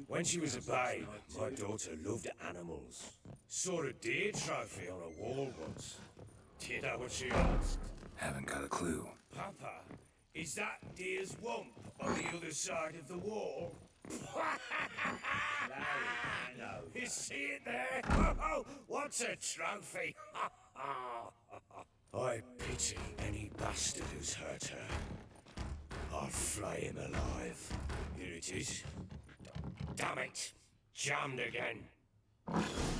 When she was a babe, my daughter loved animals. Saw a deer trophy on a wall once. Do you know what she asked? Haven't got a clue. Papa, is that deer's wump on the other side of the wall? You see it there? Oh, what's a trophy? I pity any bastard who's hurt her. I'll flay him alive. Here it is. Damn it! Jammed again.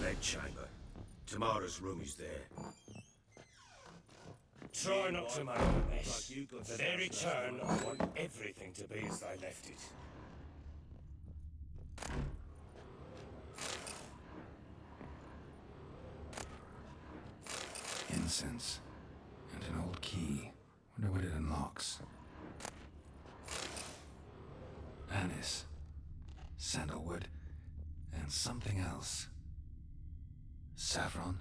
Bed chamber. Tamara's room is there. Try not to make a mess. For their return, I want everything to be as they left it. Incense. And an old key. Wonder what it unlocks. Anise. Sandalwood. And something else. Saffron.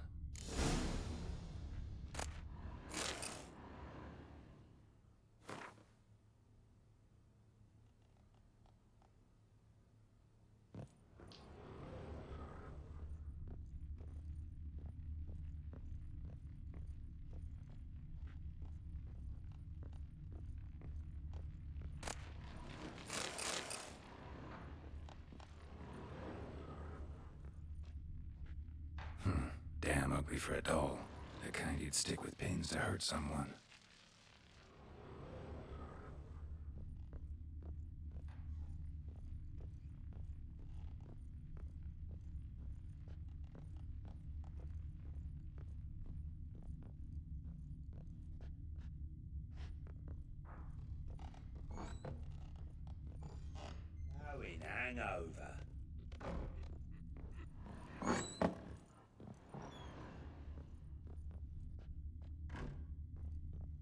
Damn ugly for a doll. The kind you'd stick with pins to hurt someone. Oh, in hangover.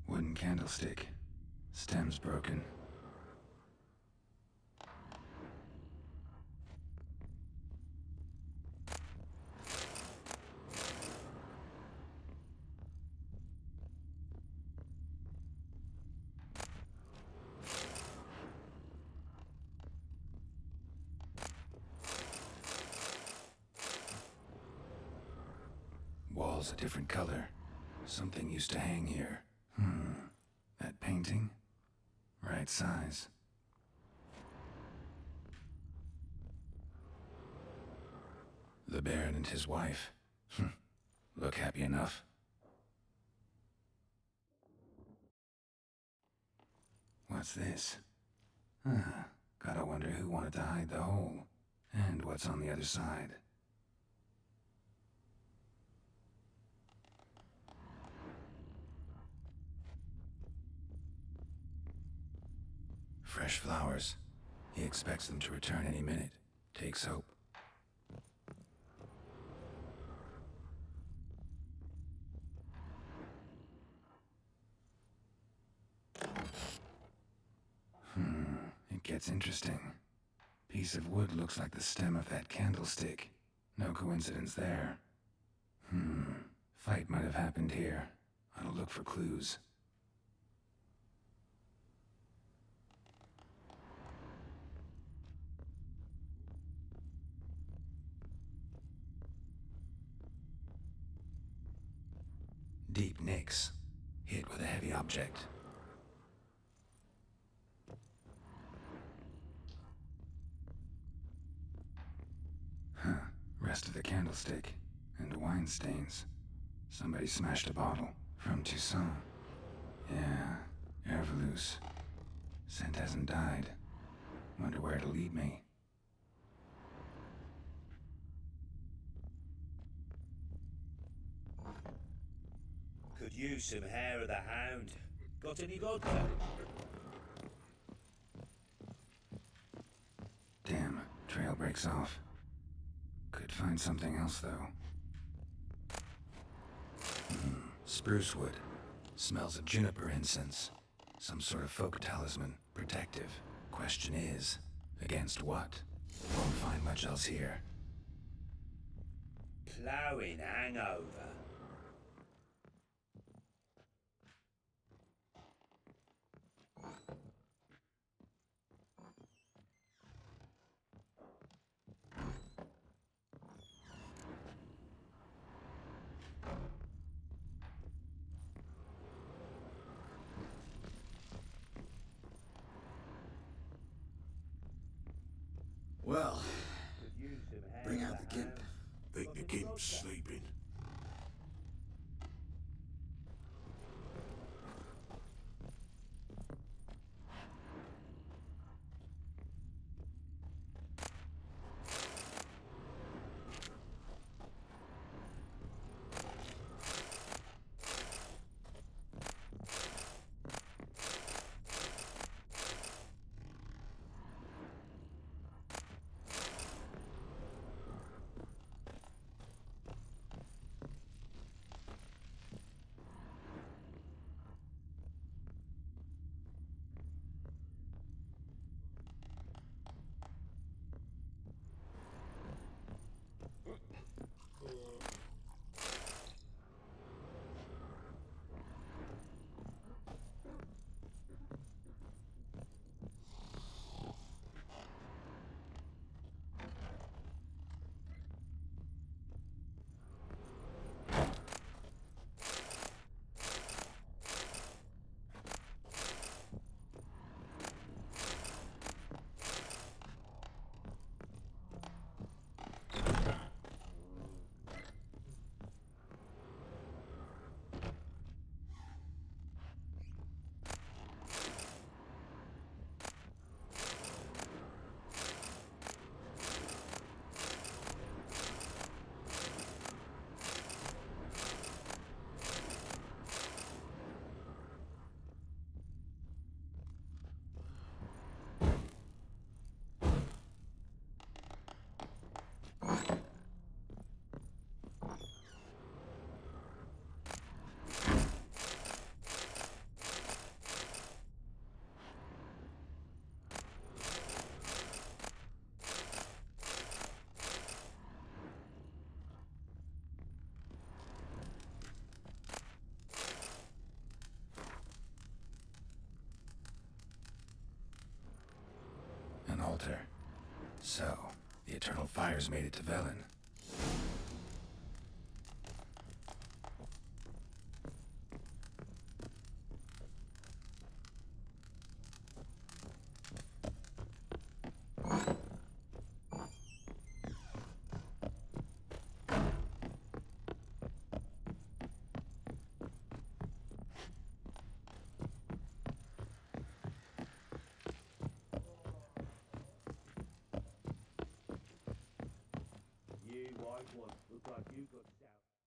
Wooden candlestick. Stem's broken. Walls a different color. Something used to hang here. That painting? Right size. The Baron and his wife. Look happy enough. What's this? Gotta wonder who wanted to hide the hole. And what's on the other side. Fresh flowers. He expects them to return any minute. Takes hope. It gets interesting. Piece of wood looks like the stem of that candlestick. No coincidence there. Fight might have happened here. I'll look for clues. Deep nicks. Hit with a heavy object. Rest of the candlestick. And wine stains. Somebody smashed a bottle. From Toussaint. Yeah, Herveloos. Scent hasn't died. Wonder where it'll lead me. Could use some hair of the hound. Got any vodka? Damn, trail breaks off. Could find something else, though. Spruce wood. Smells of juniper incense. Some sort of folk talisman. Protective. Question is, against what? Won't find much else here. Ploughing hangover. altar. So, the Eternal Fires made it to Velen.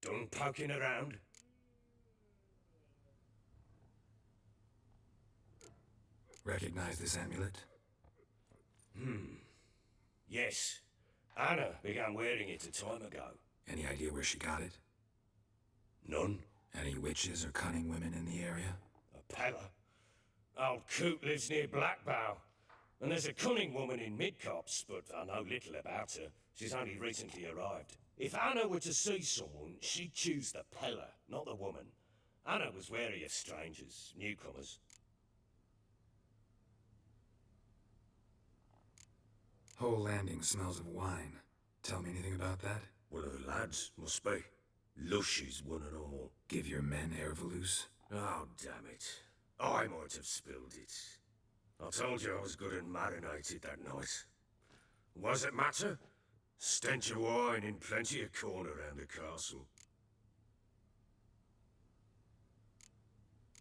Done poking around? Recognize this amulet? Yes. Anna began wearing it a time ago. Any idea where she got it? None? Any witches or cunning women in the area? A Pella? Old Coot lives near Blackbow. And there's a cunning woman in Midcopse, but I know little about her. She's only recently arrived. If Anna were to see someone, she'd choose the Pella, not the woman. Anna was wary of strangers, newcomers. Whole landing smells of wine. Tell me anything about that? One of the lads, must be. Lushes, one and all. Give your men Ervelus? Oh, damn it. I might have spilled it. I told you I was good and marinated that night. Was it matter? Stench of wine in plenty of corn around the castle.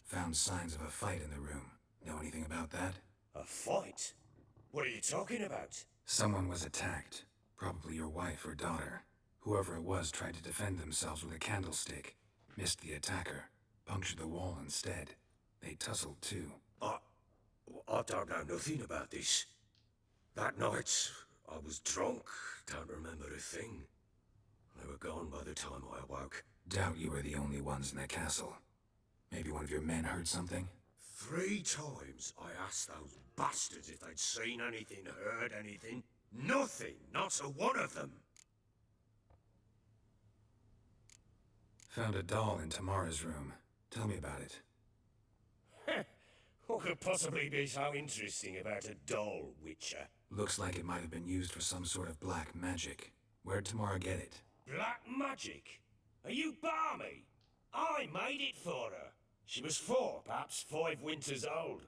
Found signs of a fight in the room. Know anything about that? A fight? What are you talking about? Someone was attacked. Probably your wife or daughter. Whoever it was tried to defend themselves with a candlestick. Missed the attacker. Punctured the wall instead. They tussled too. I don't know nothing about this. That night, I was drunk, don't remember a thing. They were gone by the time I awoke. Doubt you were the only ones in the castle. Maybe one of your men heard something? 3 times I asked those bastards if they'd seen anything, heard anything. Nothing, not a one of them. Found a doll in Tamara's room. Tell me about it. What could possibly be so interesting about a doll, Witcher? Looks like it might have been used for some sort of black magic. Where'd Tamara get it? Black magic? Are you balmy? I made it for her. She was 4, perhaps 5 winters old.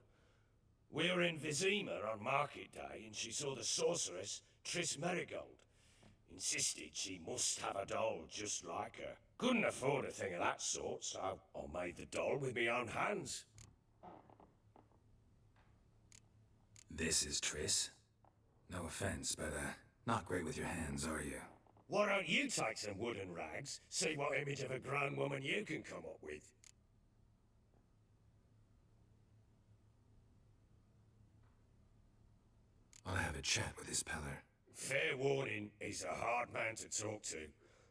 We were in Vizima on market day, and she saw the sorceress, Triss Merigold. Insisted she must have a doll just like her. Couldn't afford a thing of that sort, so I made the doll with my own hands. This is Triss. No offense, but, not great with your hands, are you? Why don't you take some wooden rags, see what image of a grown woman you can come up with? I'll have a chat with this Peller. Fair warning, he's a hard man to talk to.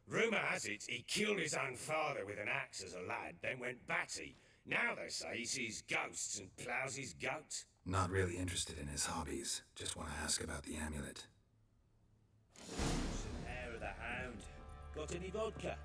Rumour has it he killed his own father with an axe as a lad, then went batty. Now they say he sees ghosts and ploughs his goat. Not really interested in his hobbies. Just want to ask about the amulet. Some hair of the hound. Got any vodka?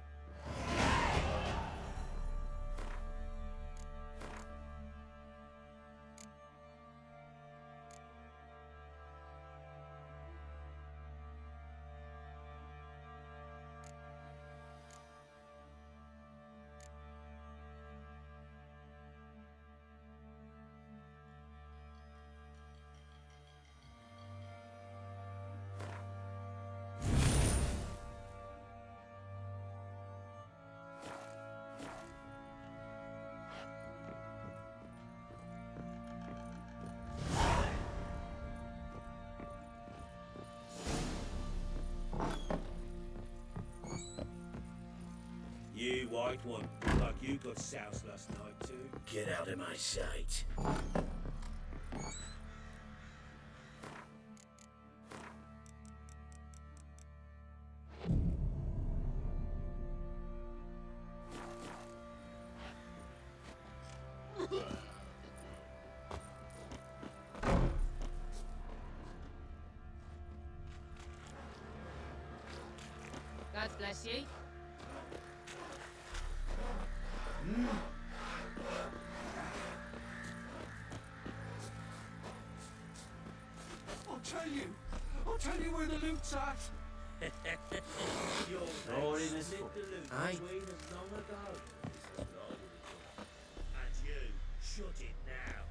You white one, like you got soused last night too. Get out of my sight. God bless ye. I'll tell you I'll tell you where the loot's at. Rory is the loot Aye. between us long ago. This is right. And you, shut it now.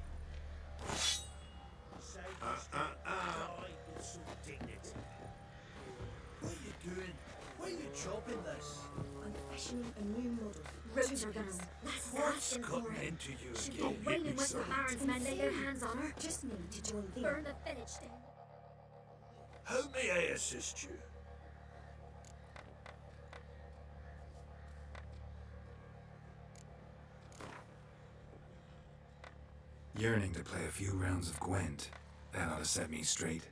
Say this die with some dignity. What are you doing? Why are you chopping this? I'm fashioning a new model. Rotor gun. That's What's asking for gotten it. into you Should again? be waiting with the Baron's men lay their hands on her. Just need to join them. Burn the village down. How may I assist you? Yearning to play a few rounds of Gwent. That ought to set me straight.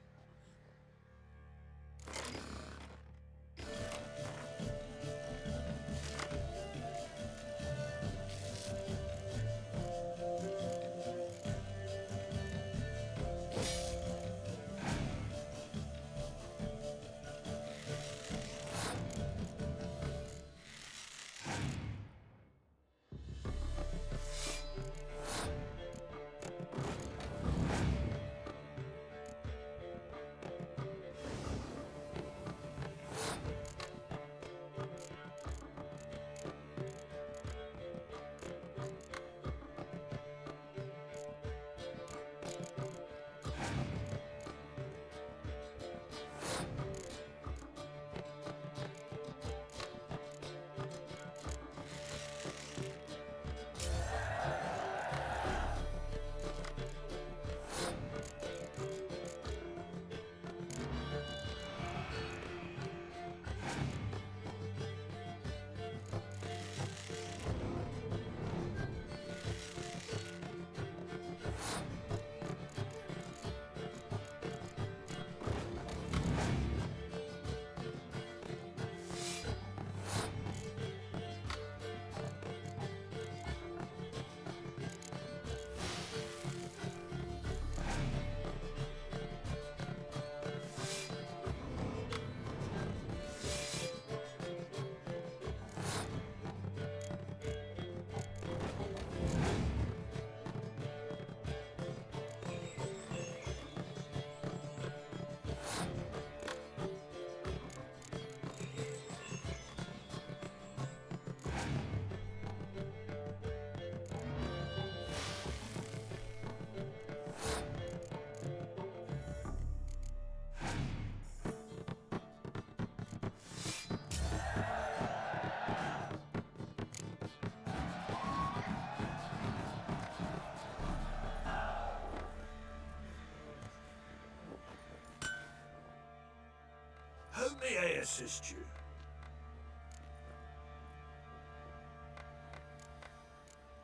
How may I assist you?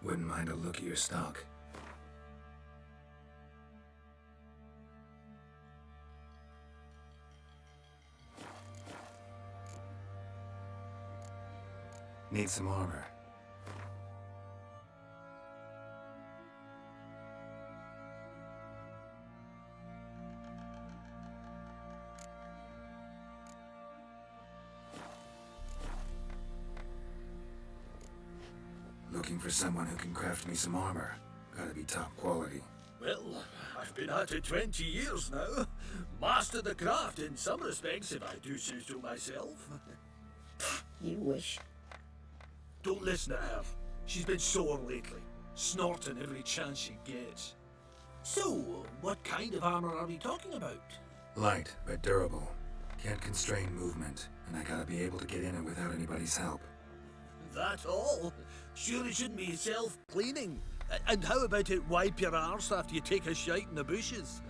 Wouldn't mind a look at your stock. Need some armor. Looking for someone who can craft me some armor. Gotta be top quality. Well, I've been at it 20 years now. Mastered the craft in some respects, if I do say so myself. You wish. Don't listen to her. She's been sore lately, snorting every chance she gets. So, what kind of armor are we talking about? Light, but durable. Can't constrain movement, and I gotta be able to get in it without anybody's help. That all? Sure it shouldn't be self-cleaning. And how about it wipe your arse after you take a shite in the bushes?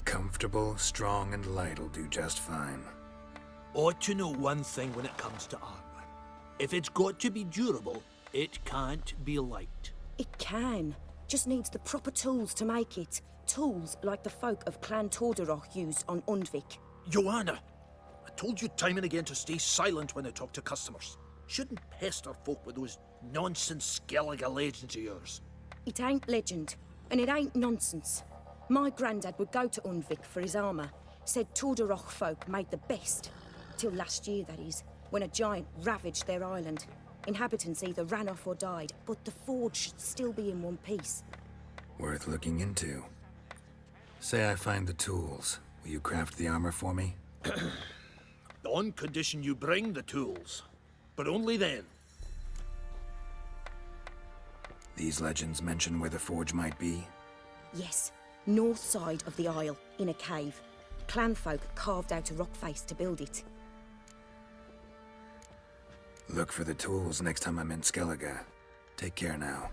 Comfortable, strong, and light'll do just fine. Ought to know one thing when it comes to armor. If it's got to be durable, it can't be light. It can. Just needs the proper tools to make it. Tools like the folk of Clan Tordaroch use on Undvik. Joanna, I told you time and again to stay silent when I talk to customers. Shouldn't pester folk with those nonsense Skellige legends of yours. It ain't legend, and it ain't nonsense. My granddad would go to Undvik for his armour. Said Tordaroch folk made the best. Till last year, that is, when a giant ravaged their island. Inhabitants either ran off or died, but the forge should still be in one piece. Worth looking into. Say I find the tools. Will you craft the armor for me? On condition you bring the tools. But only then. These legends mention where the forge might be? Yes, north side of the Isle, in a cave. Clanfolk carved out a rock face to build it. Look for the tools next time I'm in Skellige. Take care now.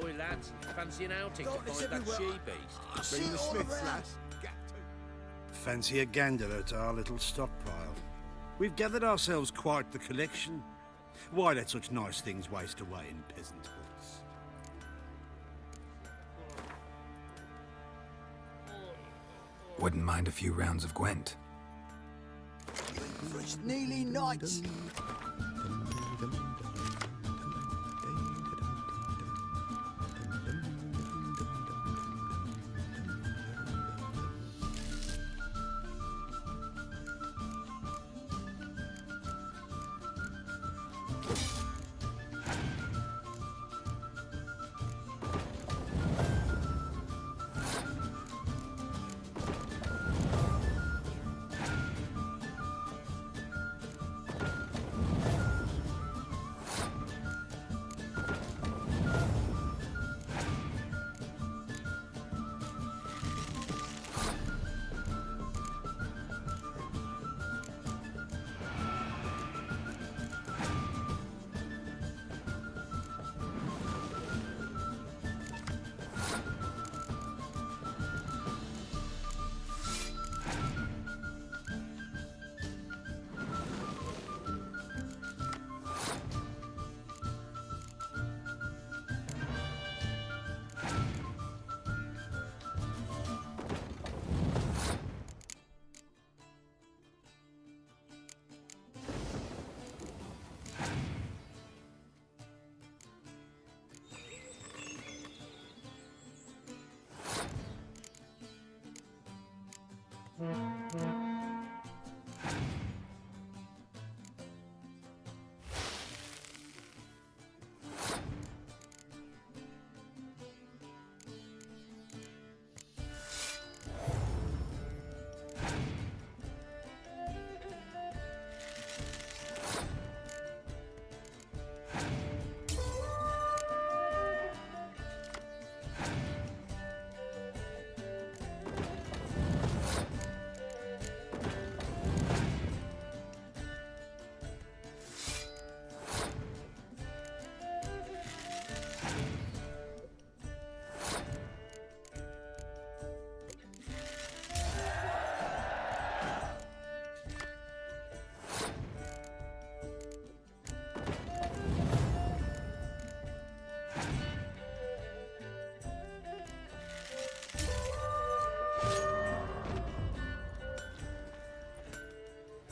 Oi lads, fancy an outing to find that she-beast? Bring the Smiths, lads. Fancy a gander at our little stockpile. We've gathered ourselves quite the collection. Why let such nice things waste away in peasant huts? Wouldn't mind a few rounds of Gwent. It's nearly night.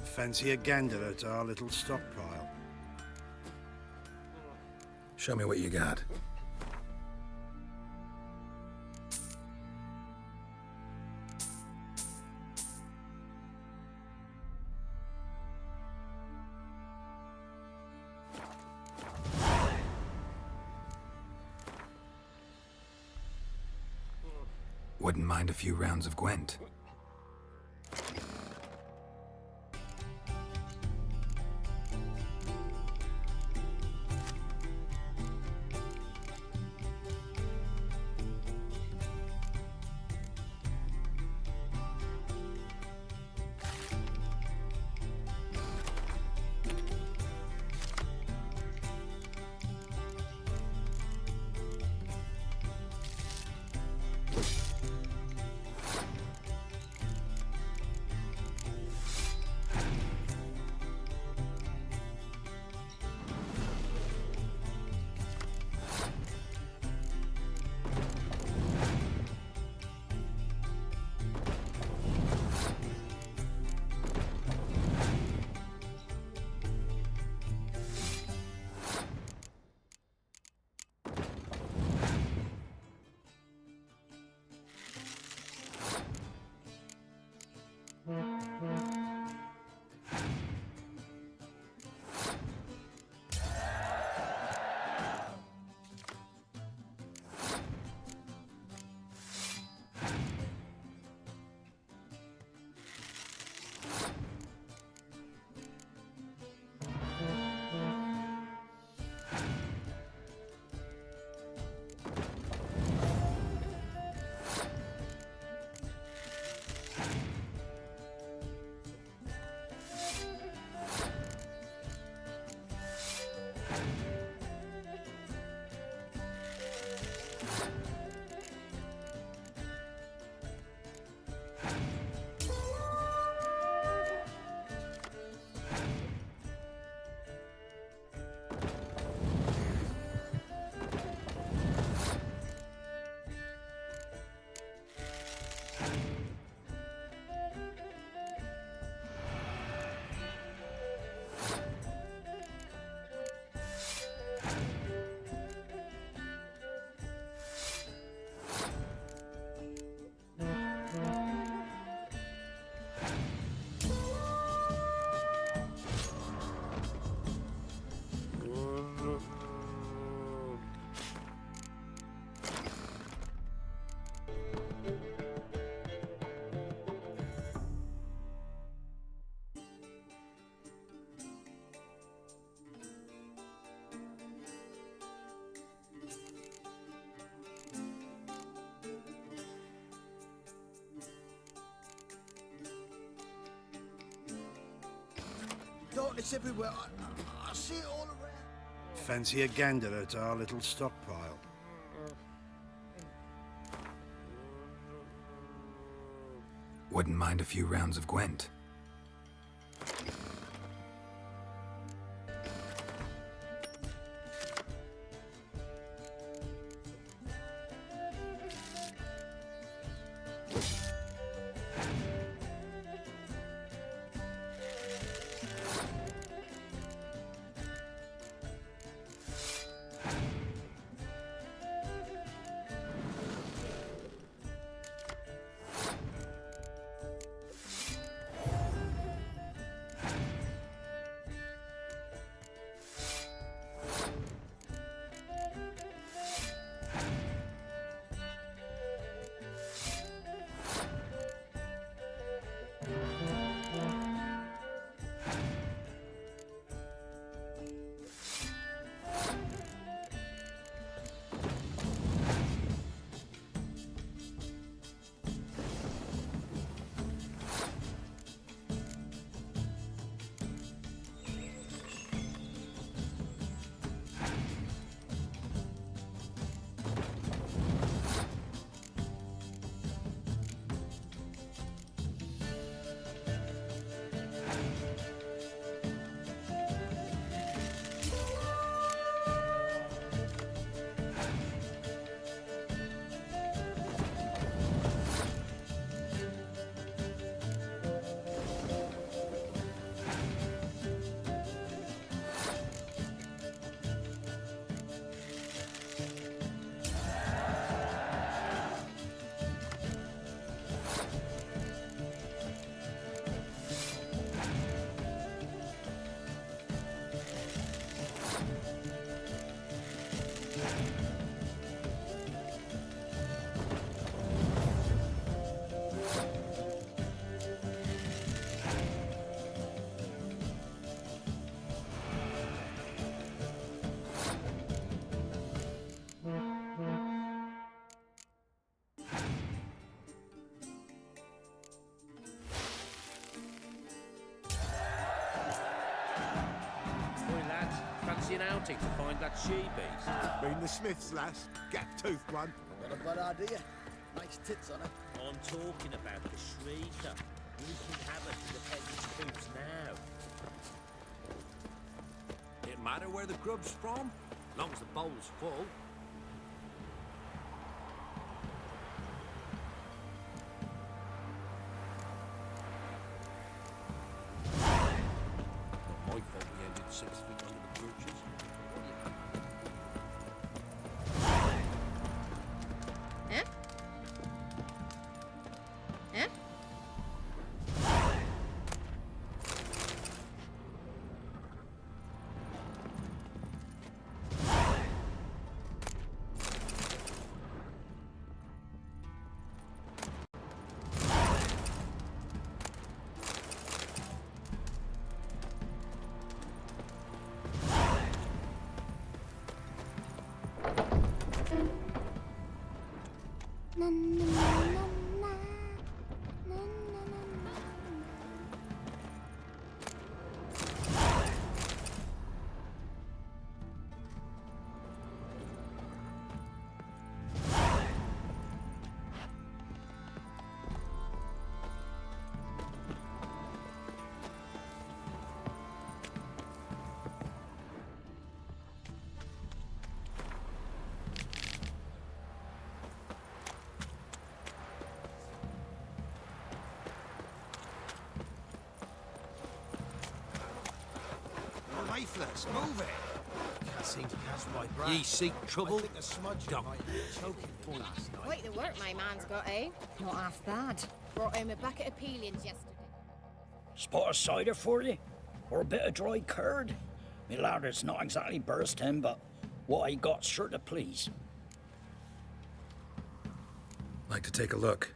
Fancy a gander at our little stockpile. Show me what you got. Wouldn't mind a few rounds of Gwent. It's everywhere. I see it all around. Fancy a gander at our little stockpile? Wouldn't mind a few rounds of Gwent. Oi, lads, fancy an outing to find that she-beast? Been the Smiths, lass. Gap-toothed one. Got a bad idea. Nice tits on her. I'm talking about the Shrieker. Wreaking havoc to the peasants' coops now. It matter where the grub's from, long as the bowl's full. Not my fault we ended 6 feet under the birches. Eh? Eh? Leaflets, move it. Can't seem to catch my breath. Ye seek trouble? I think a smudge Don't. might be a choking point. Quite the work my man's got, eh? Not half bad. Brought home a bucket of peelings yesterday. Spot of cider for you? Or a bit of dry curd? Me lad, it's not exactly bursting, but what I got's sure to please. Like to take a look.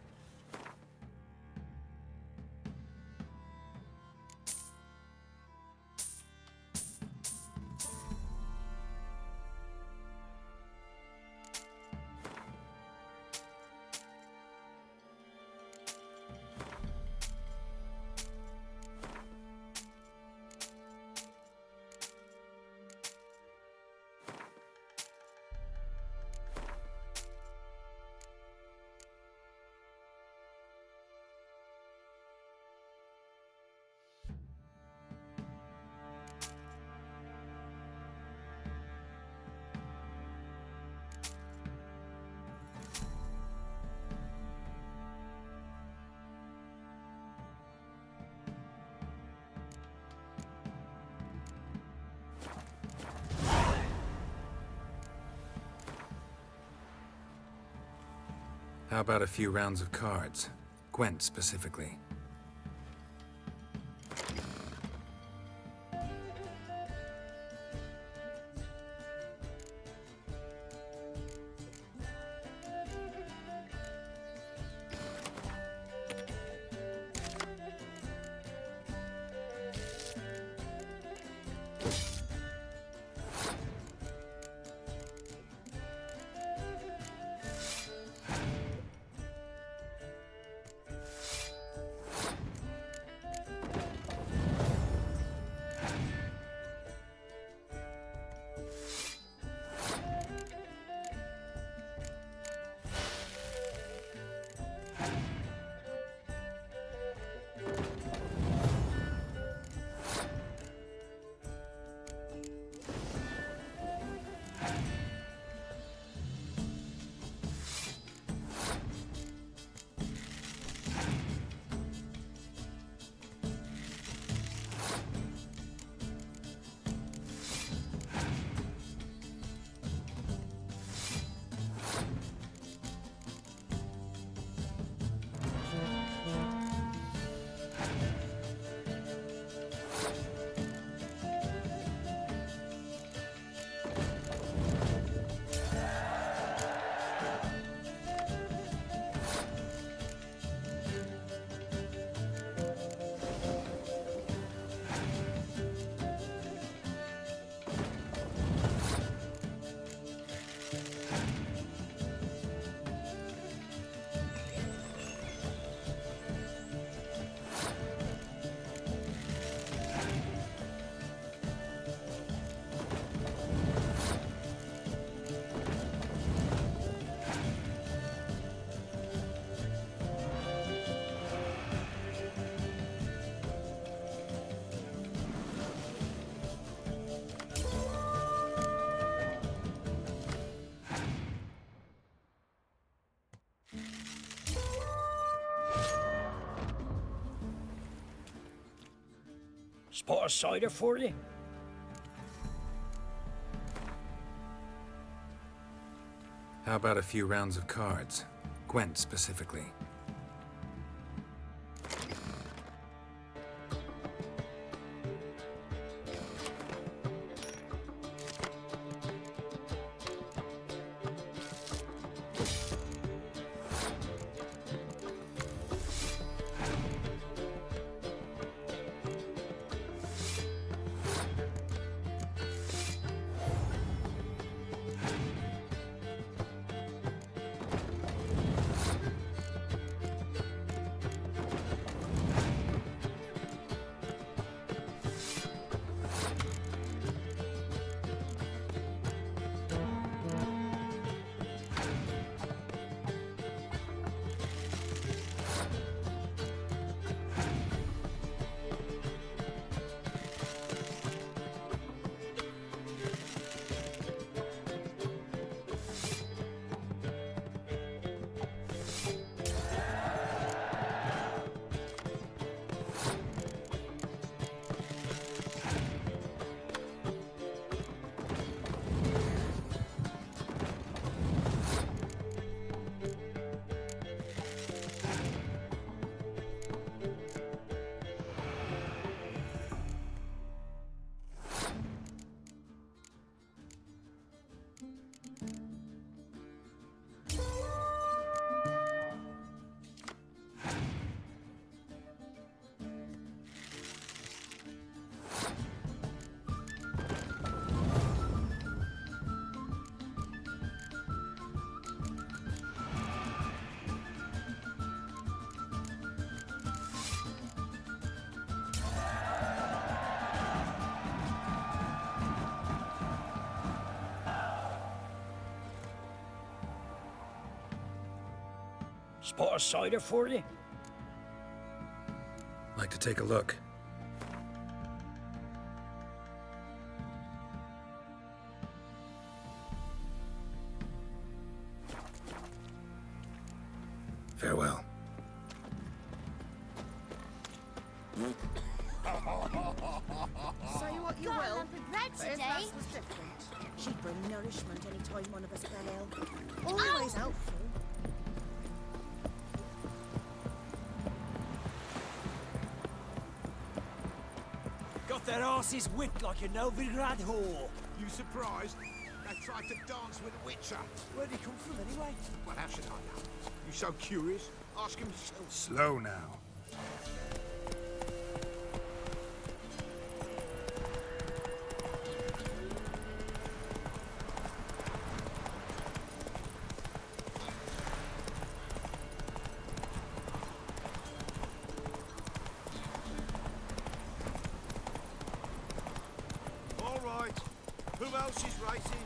How about a few rounds of cards? Gwent specifically. Spot of cider for you? How about a few rounds of cards? Gwent specifically. Spot of cider for you? Like to take a look. Farewell. Say what you Got will, lump of bread but his today. lass was different. She'd bring nourishment any time one of us fell ill. Always helpful. got their asses whipped like a Novigrad whore. You surprised? They tried to dance with a Witcher. Where'd he come from anyway? Well, how should I know? You so curious? Ask him yourself. Slow now. All right. Who else is racing?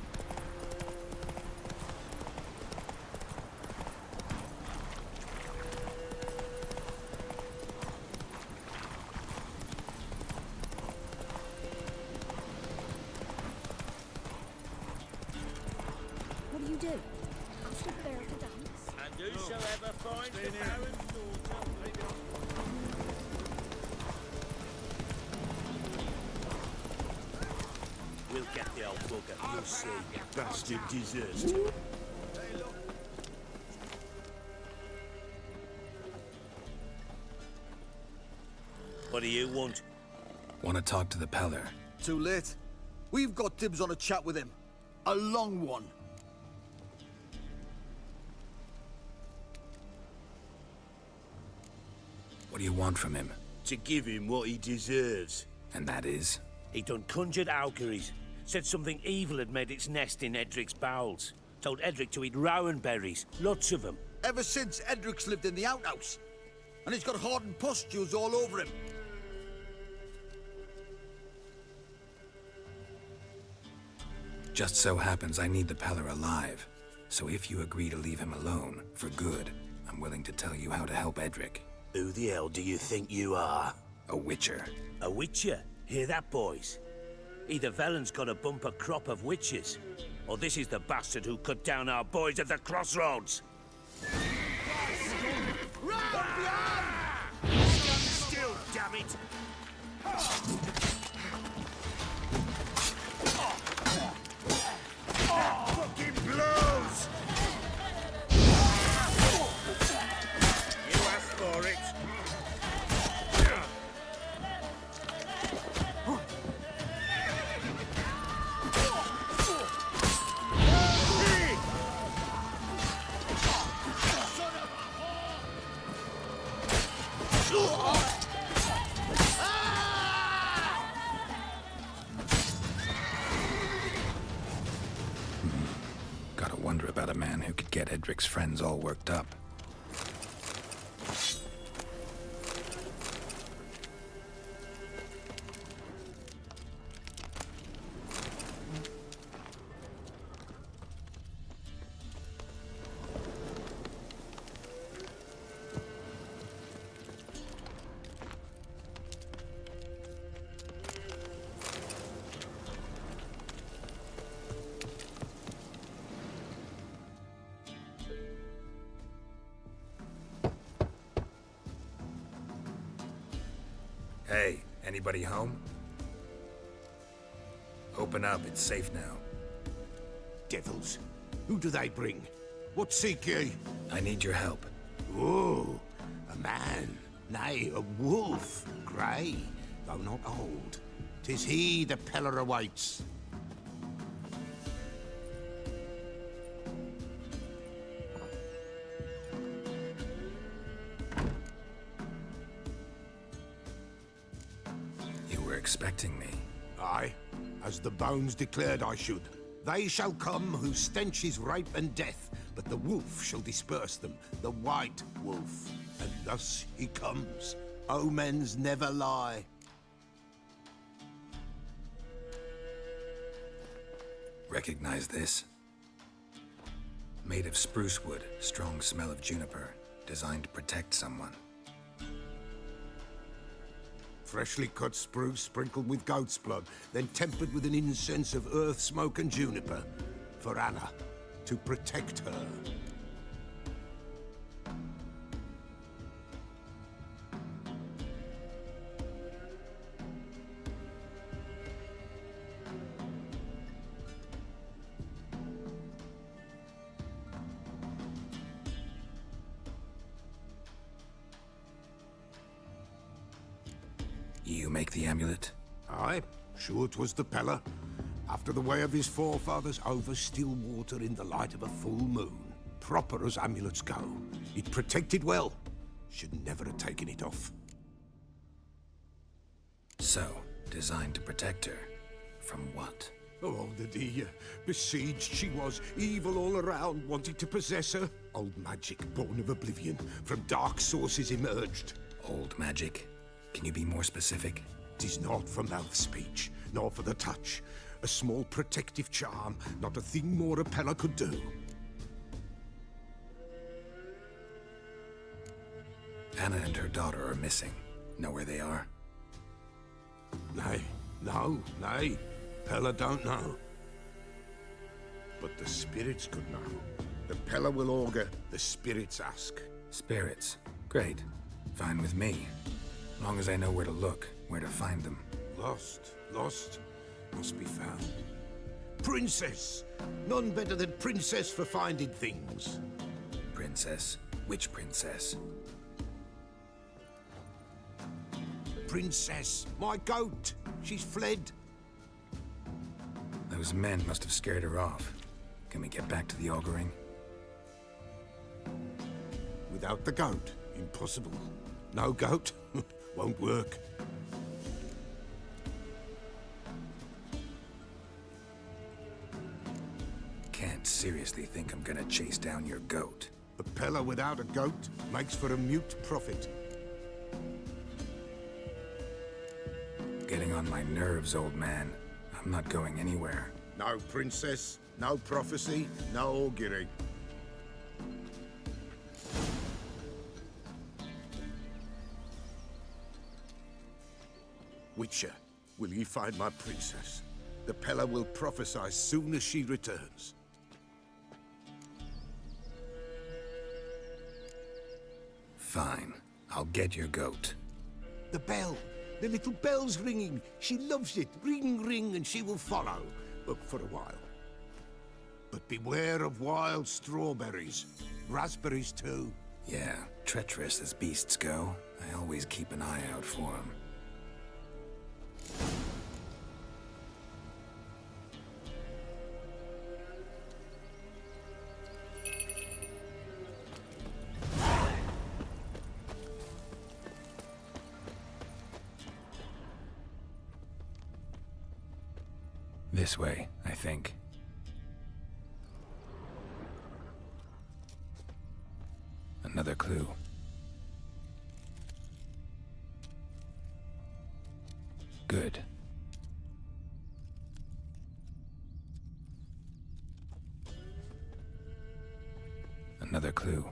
What do you do? Ask the bear to dance. And whosoever finds the Baron's daughter... We'll get the old bugger, you'll see. Bastard deserves to. What do you want? Want to talk to the Peller? Too late. We've got dibs on a chat with him. A long one. What do you want from him? To give him what he deserves. And that is? He done conjured Auguries. Said something evil had made its nest in Edric's bowels. Told Edric to eat rowan berries, lots of them. Ever since Edric's lived in the outhouse. And he's got hardened pustules all over him. Just so happens I need the Peller alive. So if you agree to leave him alone, for good, I'm willing to tell you how to help Edric. Who the hell do you think you are? A Witcher. A Witcher? Hear that, boys? Either Velen's got a bumper crop of witches, or this is the bastard who cut down our boys at the crossroads. Stand still, damn it! Fucking blows! You asked for it. Gotta wonder about a man who could get Edric's friends all worked up. Hey, anybody home? Open up, it's safe now. Devils. Who do they bring? What seek ye? I need your help. Oh, a man. Nay, a wolf. Grey, though not old. 'Tis he the Peller awaits. You were expecting me. Aye, as the bones declared I should. They shall come whose stench is rape and death, but the wolf shall disperse them, the white wolf. And thus he comes. Omens never lie. Recognize this? Made of spruce wood, strong smell of juniper, designed to protect someone. Freshly cut spruce sprinkled with goat's blood, then tempered with an incense of earth, smoke and juniper. For Anna, to protect her. You make the amulet? Aye, sure 'twas the Pella. After the way of his forefathers, over still water in the light of a full moon. Proper as amulets go. It protected well. Should never have taken it off. So, designed to protect her. From what? Oh, the dear. Besieged she was, evil all around, wanted to possess her. Old magic, born of oblivion, from dark sources emerged. Old magic? Can you be more specific? 'Tis not for mouth speech, nor for the touch. A small protective charm, not a thing more a Pella could do. Anna and her daughter are missing. Know where they are? Nay, nay. Pella don't know. But the spirits could know. The Pella will augur, the spirits ask. Spirits. Great. Fine with me. Long as I know where to look, where to find them. Lost. Must be found. Princess! None better than Princess for finding things. Princess? Which princess? Princess, my goat. She's fled. Those men must have scared her off. Can we get back to the auguring? Without the goat, impossible. No goat, won't work. Can't seriously think I'm gonna chase down your goat. A Pella without a goat makes for a mute prophet. Getting on my nerves, old man. I'm not going anywhere. No princess, no prophecy, no augury. Witcher, will ye find my princess? The Pella will prophesy soon as she returns. Fine. I'll get your goat. The bell! The little bell's ringing. She loves it. Ring, ring, and she will follow. For a while. But beware of wild strawberries. Raspberries, too. Yeah, treacherous as beasts go. I always keep an eye out for them. This way, I think. Another clue. Good. Another clue.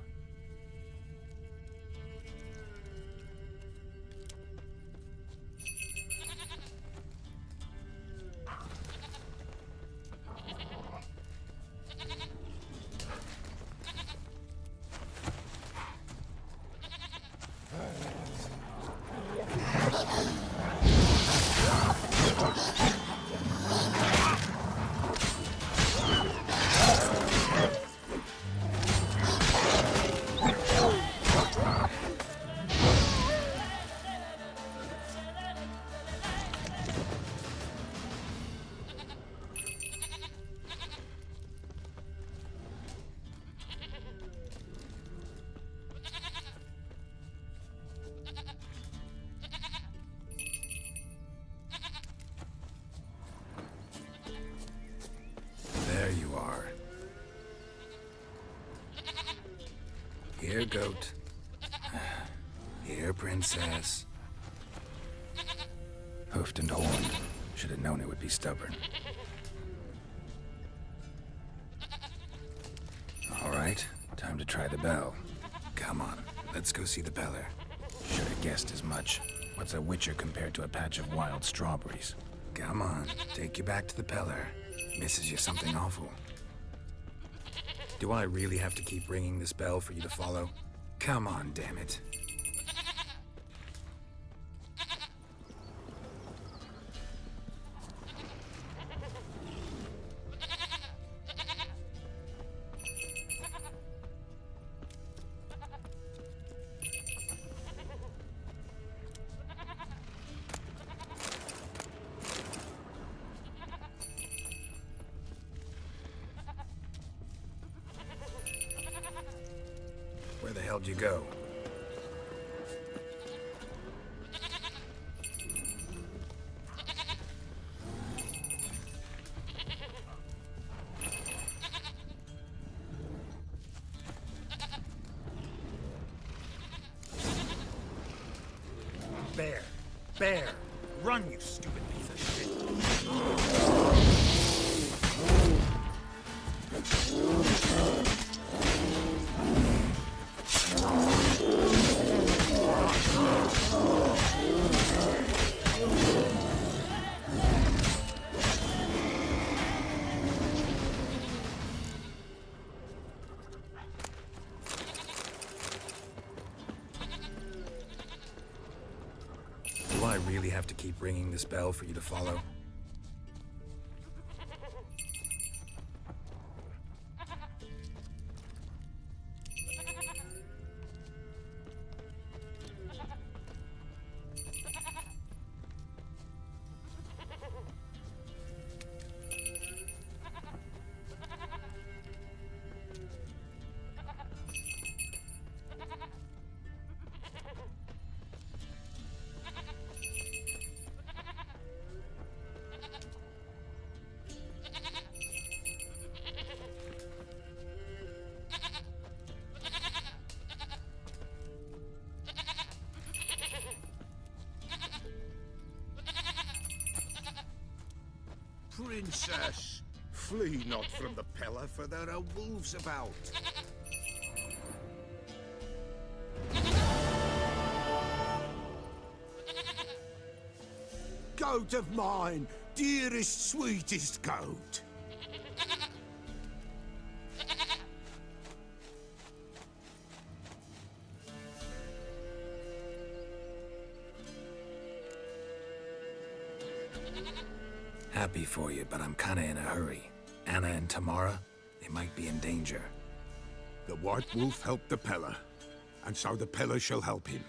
There you are. Here, goat. Here, princess. Hoofed and horned. Should have known it would be stubborn. All right, time to try the bell. Come on, let's go see the Peller. Should have guessed as much. What's a witcher compared to a patch of wild strawberries? Come on, take you back to the Peller. Misses you something awful. Do I really have to keep ringing this bell for you to follow? Come on, damn it. hell'd you go? Bear! Bear! Run, you stupid piece of shit! Do I really have to keep ringing this bell for you to follow? Princess, flee not from the Pella, for there are wolves about. Goat of mine, dearest, sweetest goat. Happy for you, but I'm kinda in a hurry. Anna and Tamara, they might be in danger. The White Wolf helped the Pella, and so the Pella shall help him.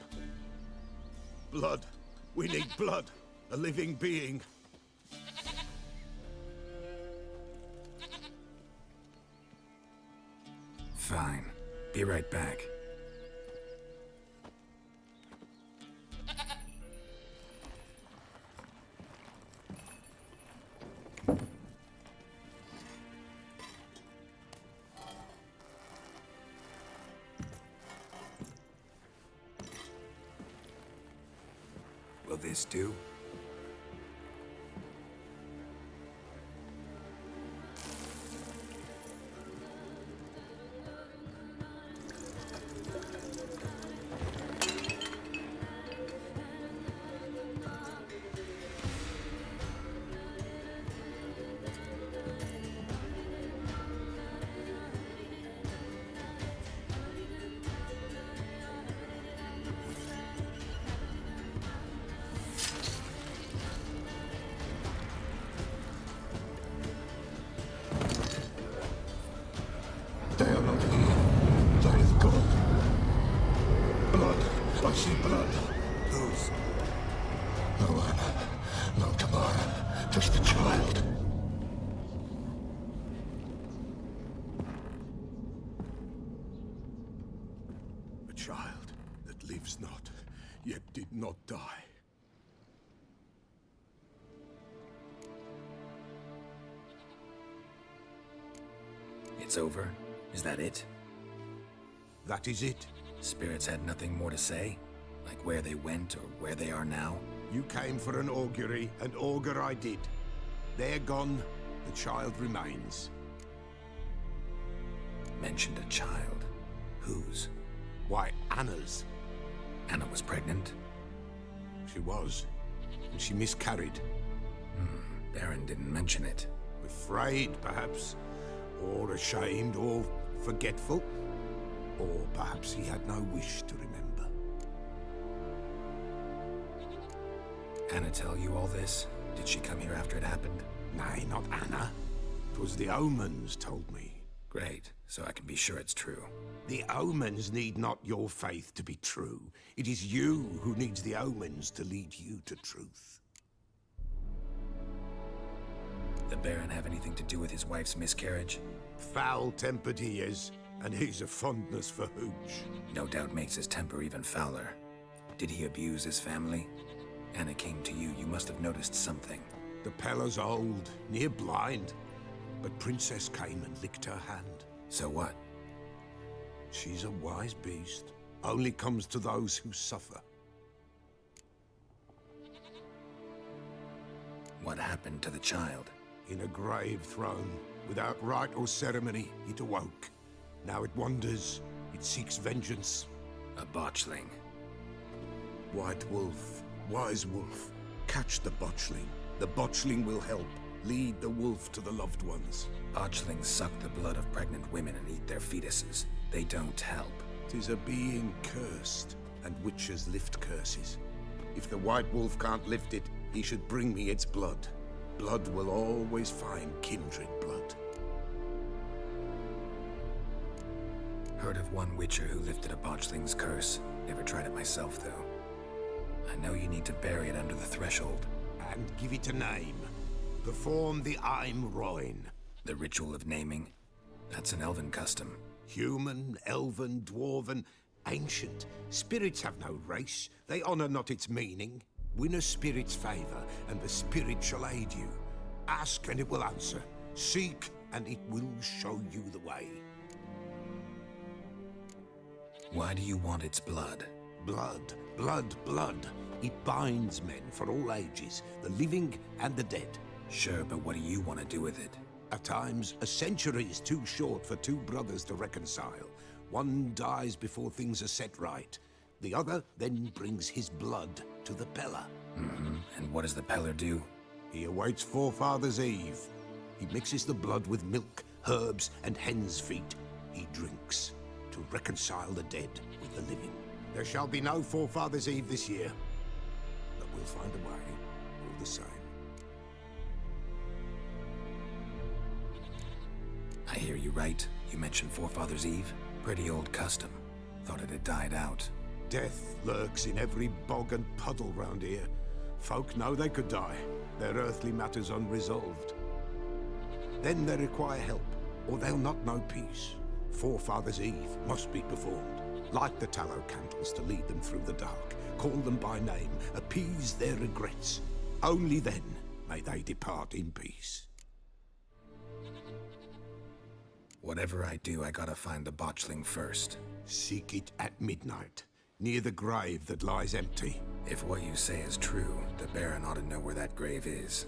Blood. We need blood. A living being. Fine. Be right back. Will this do? They are not here. They have gone. Blood. I see blood. Whose? No Anna. No Tamara. Just the child. A child that lives not, yet did not die. It's over? Is that it? That is it. Spirits had nothing more to say? Like where they went or where they are now? You came for an augury, and augur I did. They're gone, the child remains. Mentioned a child. Whose? Why, Anna's. Anna was pregnant? She was, and she miscarried. Baron didn't mention it. Afraid, perhaps, or ashamed, or forgetful. Or perhaps he had no wish to remember. Anna tell you all this? Did she come here after it happened? Nay, not Anna. 'Twas the omens told me. Great, so I can be sure it's true. The omens need not your faith to be true. It is you who needs the omens to lead you to truth. The Baron have anything to do with his wife's miscarriage? Foul-tempered he is, and he's a fondness for hooch. No doubt makes his temper even fouler. Did he abuse his family? Anna came to you, you must have noticed something. The Pella's old, near blind, but Princess came and licked her hand. So what? She's a wise beast. Only comes to those who suffer. What happened to the child? In a grave thrown, without rite or ceremony, it awoke. Now it wanders, it seeks vengeance. A botchling. White Wolf, wise wolf, catch the botchling. The botchling will help. Lead the wolf to the loved ones. Botchlings suck the blood of pregnant women and eat their fetuses. They don't help. 'Tis a being cursed, and witches lift curses. If the White Wolf can't lift it, he should bring me its blood. Blood will always find kindred blood. Heard of one witcher who lifted a botchling's curse. Never tried it myself, though. I know you need to bury it under the threshold. And give it a name. Perform the Aim Roin. The ritual of naming? That's an elven custom. Human, elven, dwarven, ancient. Spirits have no race. They honor not its meaning. Win a spirit's favor, and the spirit shall aid you. Ask, and it will answer. Seek, and it will show you the way. Why do you want its blood? Blood, blood, blood. It binds men for all ages, the living and the dead. Sure, but what do you want to do with it? At times, a century is too short for two brothers to reconcile. One dies before things are set right. The other then brings his blood to the Pella. And what does the Peller do? He awaits Forefather's Eve. He mixes the blood with milk, herbs, and hen's feet. He drinks to reconcile the dead with the living. There shall be no Forefather's Eve this year, but we'll find a way, all the same. I hear you right. You mentioned Forefather's Eve. Pretty old custom. Thought it had died out. Death lurks in every bog and puddle round here. Folk know they could die, their earthly matters unresolved. Then they require help, or they'll not know peace. Forefather's Eve must be performed. Light the tallow candles to lead them through the dark. Call them by name, appease their regrets. Only then may they depart in peace. Whatever I do, I gotta find the botchling first. Seek it at midnight, near the grave that lies empty. If what you say is true, the Baron ought to know where that grave is.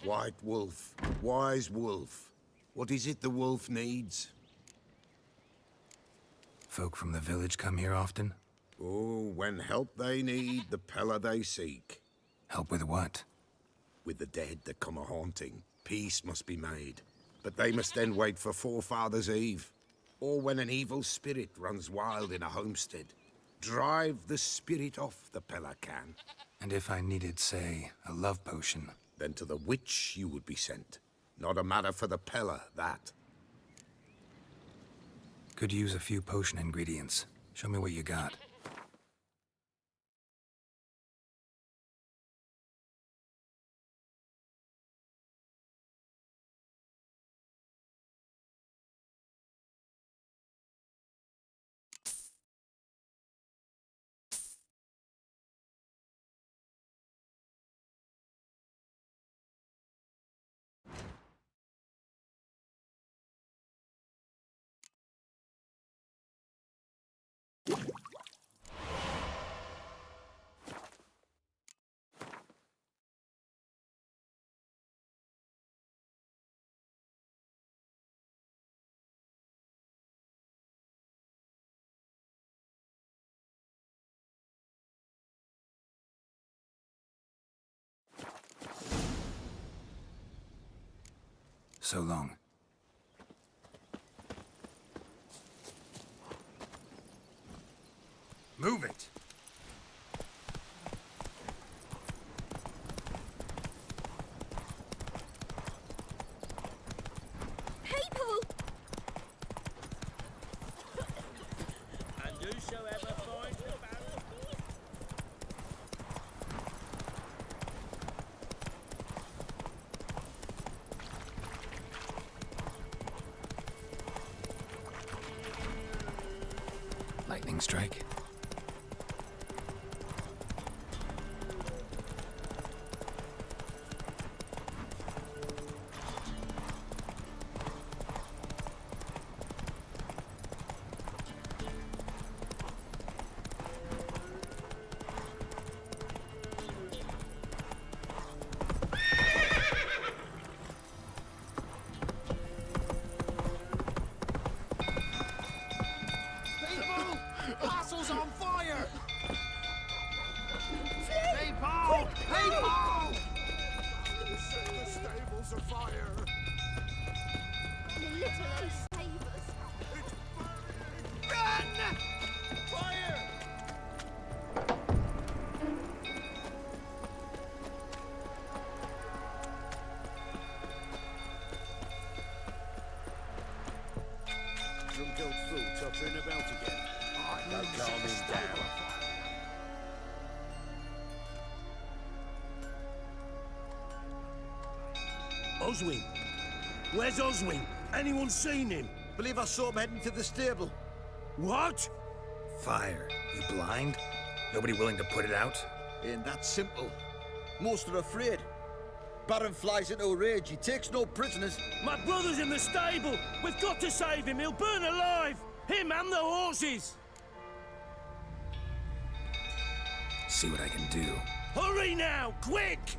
White Wolf, wise wolf. What is it the wolf needs? Folk from the village come here often? Oh, when help they need, the Pella they seek. Help with what? With the dead that come a-haunting, peace must be made. But they must then wait for Forefather's Eve. Or when an evil spirit runs wild in a homestead. Drive the spirit off, the Pella can. And if I needed, say, a love potion? Then to the witch you would be sent. Not a matter for the Pella, that. Could use a few potion ingredients. Show me what you got. So long. Move it! People! And whosoever finds the barrel... Lightning strike. Castle's on fire! People! People! The stable's afire! The little ace save us. Run! Fire! Drunk old fool tottering about again. Don't calm him down. Oswin! Where's Oswin? Anyone seen him? Believe I saw him heading to the stable. What? Fire. You blind? Nobody willing to put it out? Ain't that simple. Most are afraid. Baron flies into a rage. He takes no prisoners. My brother's in the stable! We've got to save him! He'll burn alive! Him and the horses! See what I can do. Hurry now! Quick!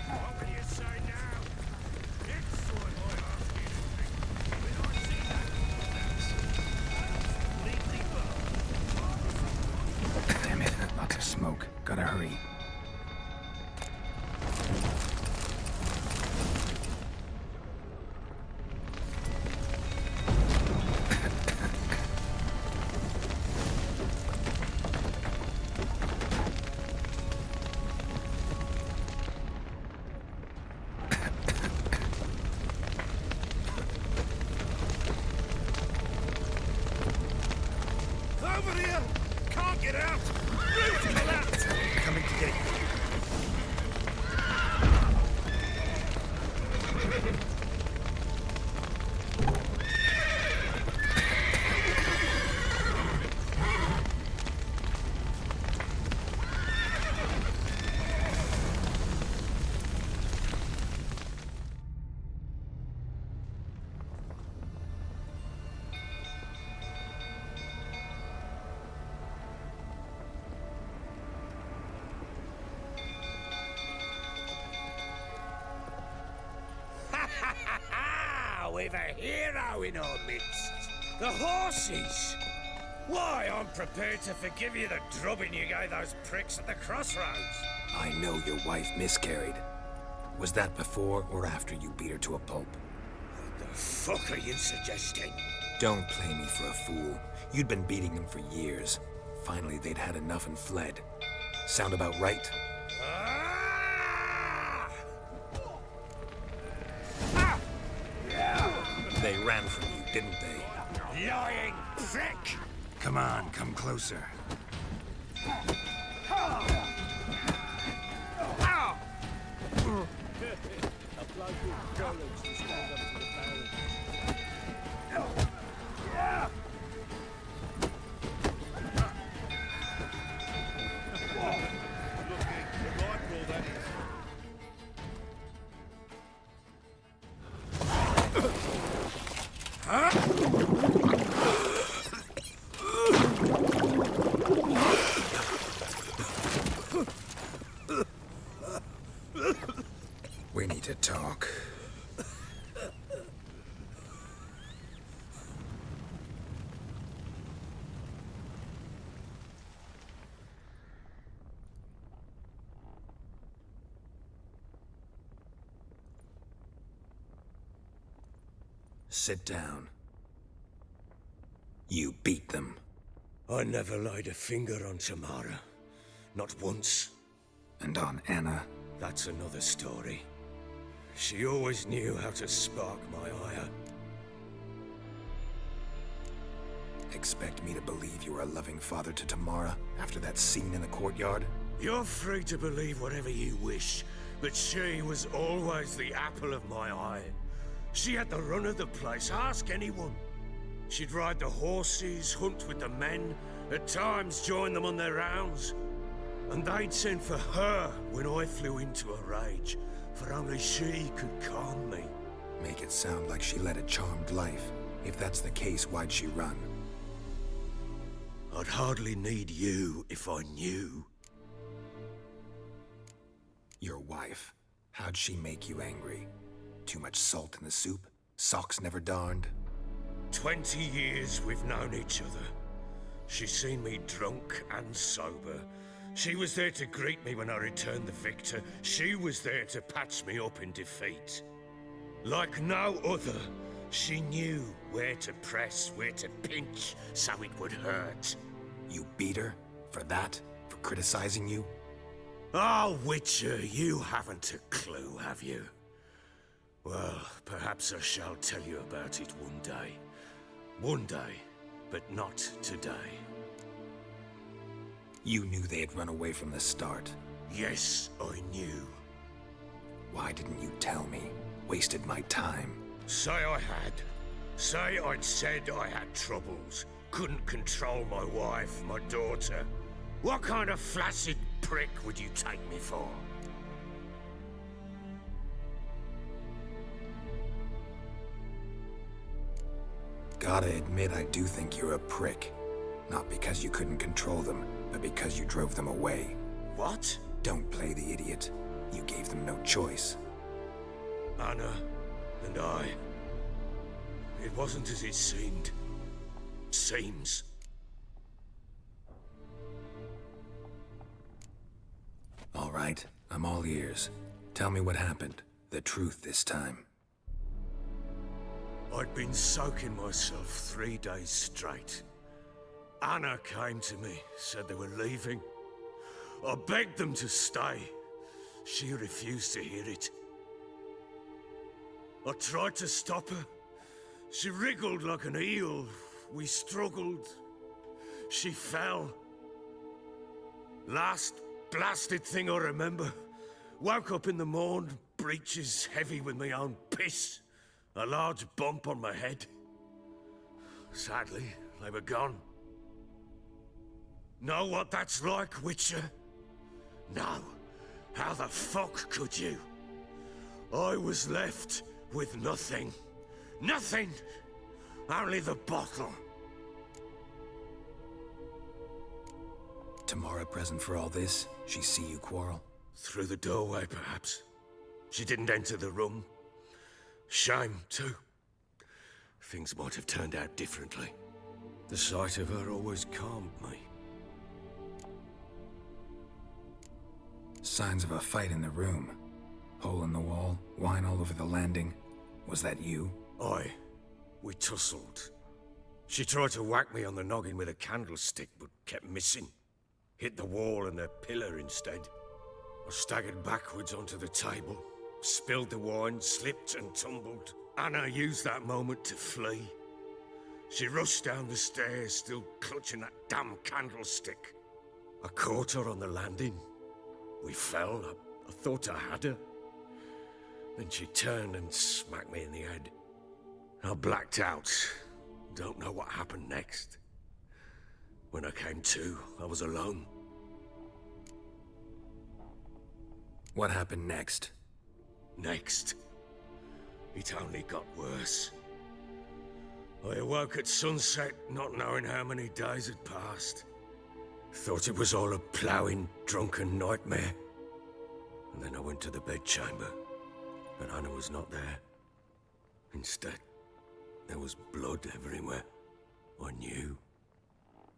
What will you say now? Excellent, I ask you to think. When I see that, completely Damn it, lots of smoke. Gotta hurry. Over here! Can't get out! Roof collapsed! Coming to get you. We've a hero in our midst. The horses! Why, I'm prepared to forgive you the drubbing you gave those pricks at the crossroads. I know your wife miscarried. Was that before or after you beat her to a pulp? What the fuck are you suggesting? Don't play me for a fool. You'd been beating them for years. Finally, they'd had enough and fled. Sound about right? Ah! They ran from you, didn't they? Lying prick! Come on, come closer. We need to talk. Sit down. You beat them. I never laid a finger on Tamara. Not once. And on Anna? That's another story. She always knew how to spark my ire. Expect me to believe you were a loving father to Tamara after that scene in the courtyard? You're free to believe whatever you wish, but she was always the apple of my eye. She had the run of the place, ask anyone. She'd ride the horses, hunt with the men, at times join them on their rounds. And they'd send for her when I flew into a rage, for only she could calm me. Make it sound like she led a charmed life. If that's the case, why'd she run? I'd hardly need you if I knew. Your wife. How'd she make you angry? Too much salt in the soup? Socks never darned? 20 years we've known each other. She's seen me drunk and sober. She was there to greet me when I returned the victor. She was there to patch me up in defeat. Like no other, she knew where to press, where to pinch, so it would hurt. You beat her? For that? For criticizing you? Oh, Witcher, you haven't a clue, have you? Well, perhaps I shall tell you about it one day. One day, but not today. You knew they had run away from the start. Yes, I knew. Why didn't you tell me? Wasted my time. Say I had. Say I'd said I had troubles. Couldn't control my wife, my daughter. What kind of flaccid prick would you take me for? Gotta admit, I do think you're a prick. Not because you couldn't control them, but because you drove them away. What? Don't play the idiot. You gave them no choice. Anna and I. It wasn't as it seemed. Seems. All right, I'm all ears. Tell me what happened. The truth this time. I'd been soaking myself 3 days straight. Anna came to me, said they were leaving. I begged them to stay. She refused to hear it. I tried to stop her. She wriggled like an eel. We struggled. She fell. Last blasted thing I remember. Woke up in the morn, breeches heavy with my own piss. A large bump on my head. Sadly, they were gone. Know what that's like, Witcher? No. How the fuck could you? I was left with nothing. Nothing! Only the bottle. Tamara present for all this? She see you quarrel? Through the doorway, perhaps. She didn't enter the room. Shame, too. Things might have turned out differently. The sight of her always calmed me. Signs of a fight in the room. Hole in the wall, wine all over the landing. Was that you? Aye. We tussled. She tried to whack me on the noggin with a candlestick, but kept missing. Hit the wall and a pillar instead. I staggered backwards onto the table, spilled the wine, slipped and tumbled. Anna used that moment to flee. She rushed down the stairs, still clutching that damn candlestick. I caught her on the landing. We fell. I thought I had her. Then she turned and smacked me in the head. I blacked out. Don't know what happened next. When I came to, I was alone. What happened next? Next? It only got worse. I awoke at sunset, not knowing how many days had passed. Thought it was all a ploughing, drunken nightmare. And then I went to the bedchamber, but Anna was not there. Instead, there was blood everywhere. I knew.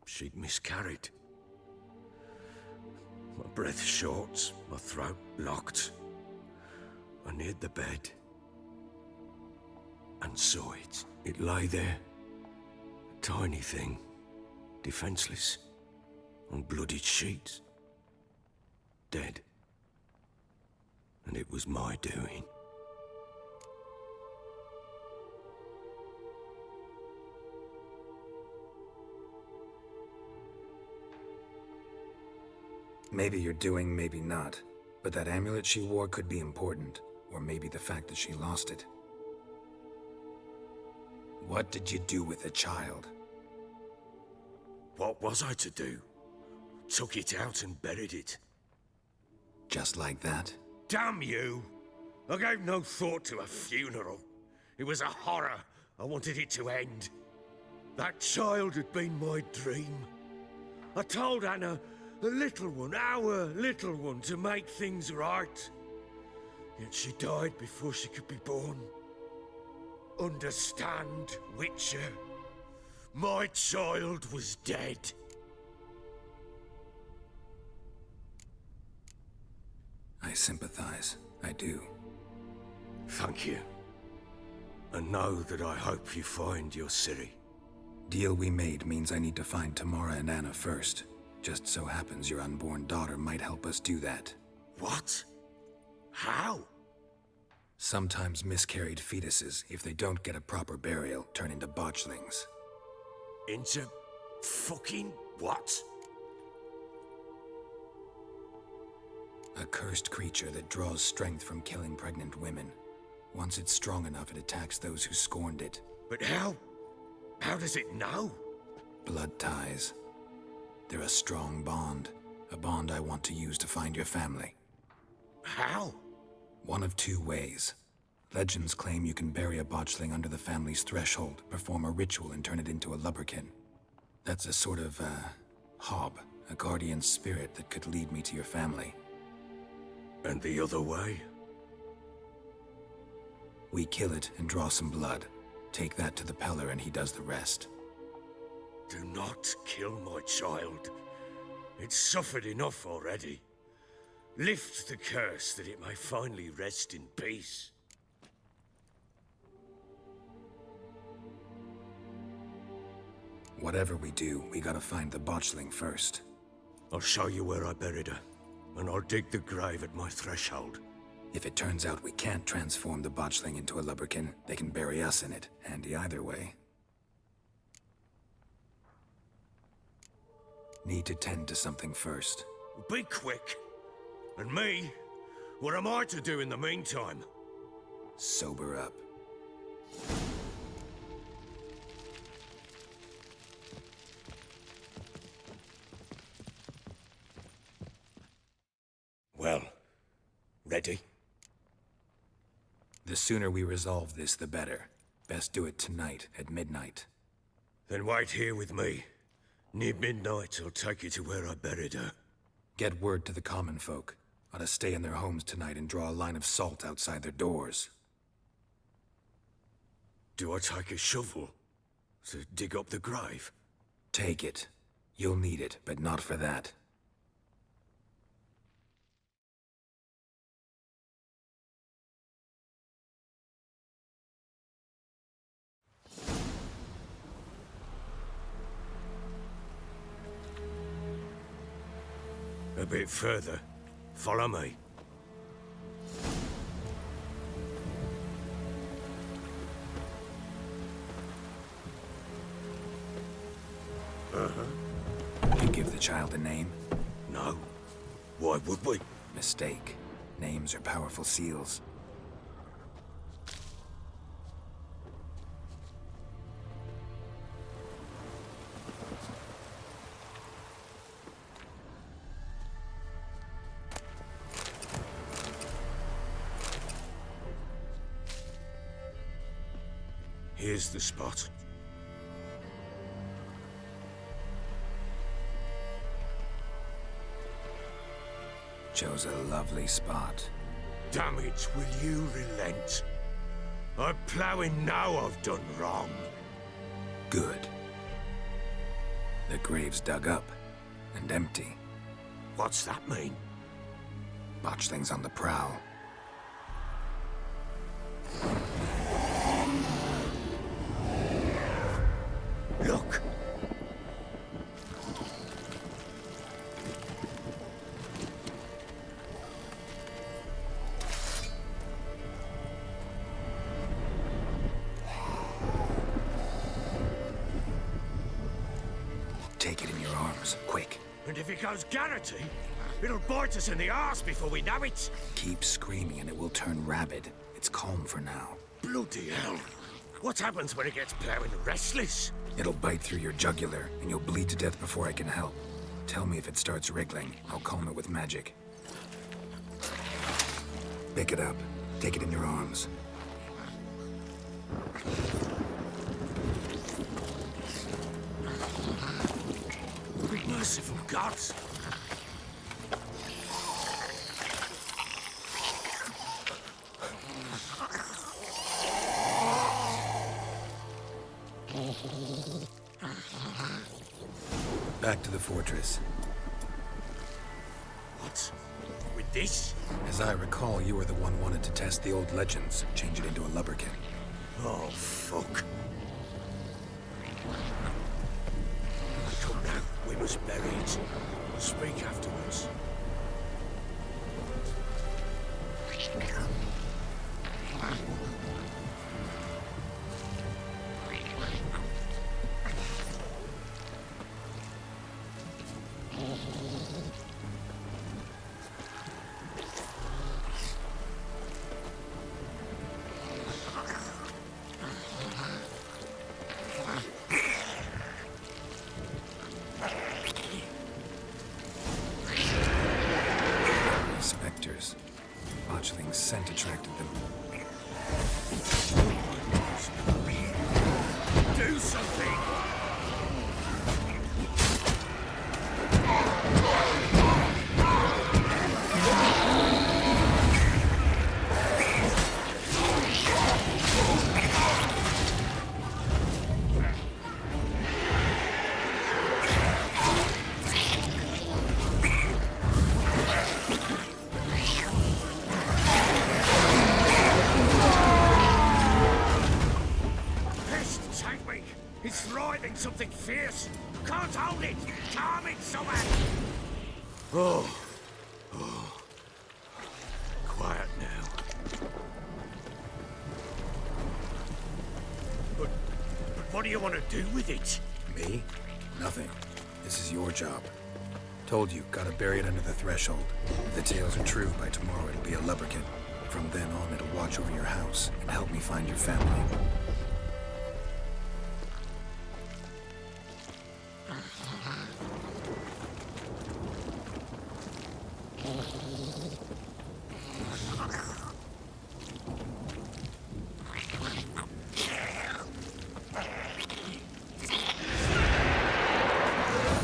She'd miscarried. My breath short, my throat locked. I neared the bed. and saw it. It lay there, a tiny thing, defenseless, on bloodied sheets, dead. And it was my doing. Maybe you're doing, maybe not. But that amulet she wore could be important. Or maybe the fact that she lost it. What did you do with the child? What was I to do? Took it out and buried it. Just like that? Damn you! I gave no thought to a funeral. It was a horror. I wanted it to end. That child had been my dream. I told Anna, the little one, our little one, to make things right. Yet she died before she could be born. Understand, Witcher? My child was dead. I sympathize. I do. Thank you. And know that I hope you find your Ciri. Deal we made means I need to find Tamara and Anna first. Just so happens your unborn daughter might help us do that. What? How? Sometimes miscarried fetuses, if they don't get a proper burial, turn into botchlings. Into fucking what? A cursed creature that draws strength from killing pregnant women. Once it's strong enough, it attacks those who scorned it. But how? How does it know? Blood ties. They're a strong bond. A bond I want to use to find your family. How? One of two ways. Legends claim you can bury a botchling under the family's threshold, perform a ritual, and turn it into a lubberkin. That's a sort of, hob, a guardian spirit that could lead me to your family. And the other way? We kill it and draw some blood. Take that to the Peller and he does the rest. Do not kill my child. It's suffered enough already. Lift the curse that it may finally rest in peace. Whatever we do, we gotta find the botchling first. I'll show you where I buried her, and I'll dig the grave at my threshold. If it turns out we can't transform the botchling into a lubberkin, they can bury us in it. Handy either way. Need to tend to something first. Be quick. And me? What am I to do in the meantime? Sober up. Well, ready? The sooner we resolve this, the better. Best do it tonight, at midnight. Then wait here with me. Near midnight, I'll take you to where I buried her. Get word to the common folk. Ought to stay in their homes tonight and draw a line of salt outside their doors. Do I take a shovel to dig up the grave? Take it. You'll need it, but not for that. A bit further. Follow me. You give the child a name? No. Why would we? Mistake. Names are powerful seals. Here's the spot. Chose a lovely spot. Damn it, will you relent? I'm ploughing now I've done wrong. Good. The grave's dug up and empty. What's that mean? Botchling's on the prowl. Take it in your arms, quick. And if it goes Garrity, it'll bite us in the arse before we know it. Keep screaming and it will turn rabid. It's calm for now. Bloody hell. What happens when it gets plowing restless? It'll bite through your jugular, and you'll bleed to death before I can help. Tell me if it starts wriggling. I'll calm it with magic. Pick it up. Take it in your arms. Merciful gods! Back to the fortress. What? With this? As I recall, you were the one wanted to test the old legends, change it into a lubberkin. Oh, fuck. Come now, we must bury it. We'll speak afterwards. Spectres. Botchling's scent attracted them. Do something! It's writhing something fierce. Can't hold it. Calm it, someone. Oh. Quiet now. But what do you want to do with it? Me? Nothing. This is your job. Told you, gotta bury it under the threshold. If the tales are true, by tomorrow it'll be a lubberkin. From then on, it'll watch over your house and help me find your family.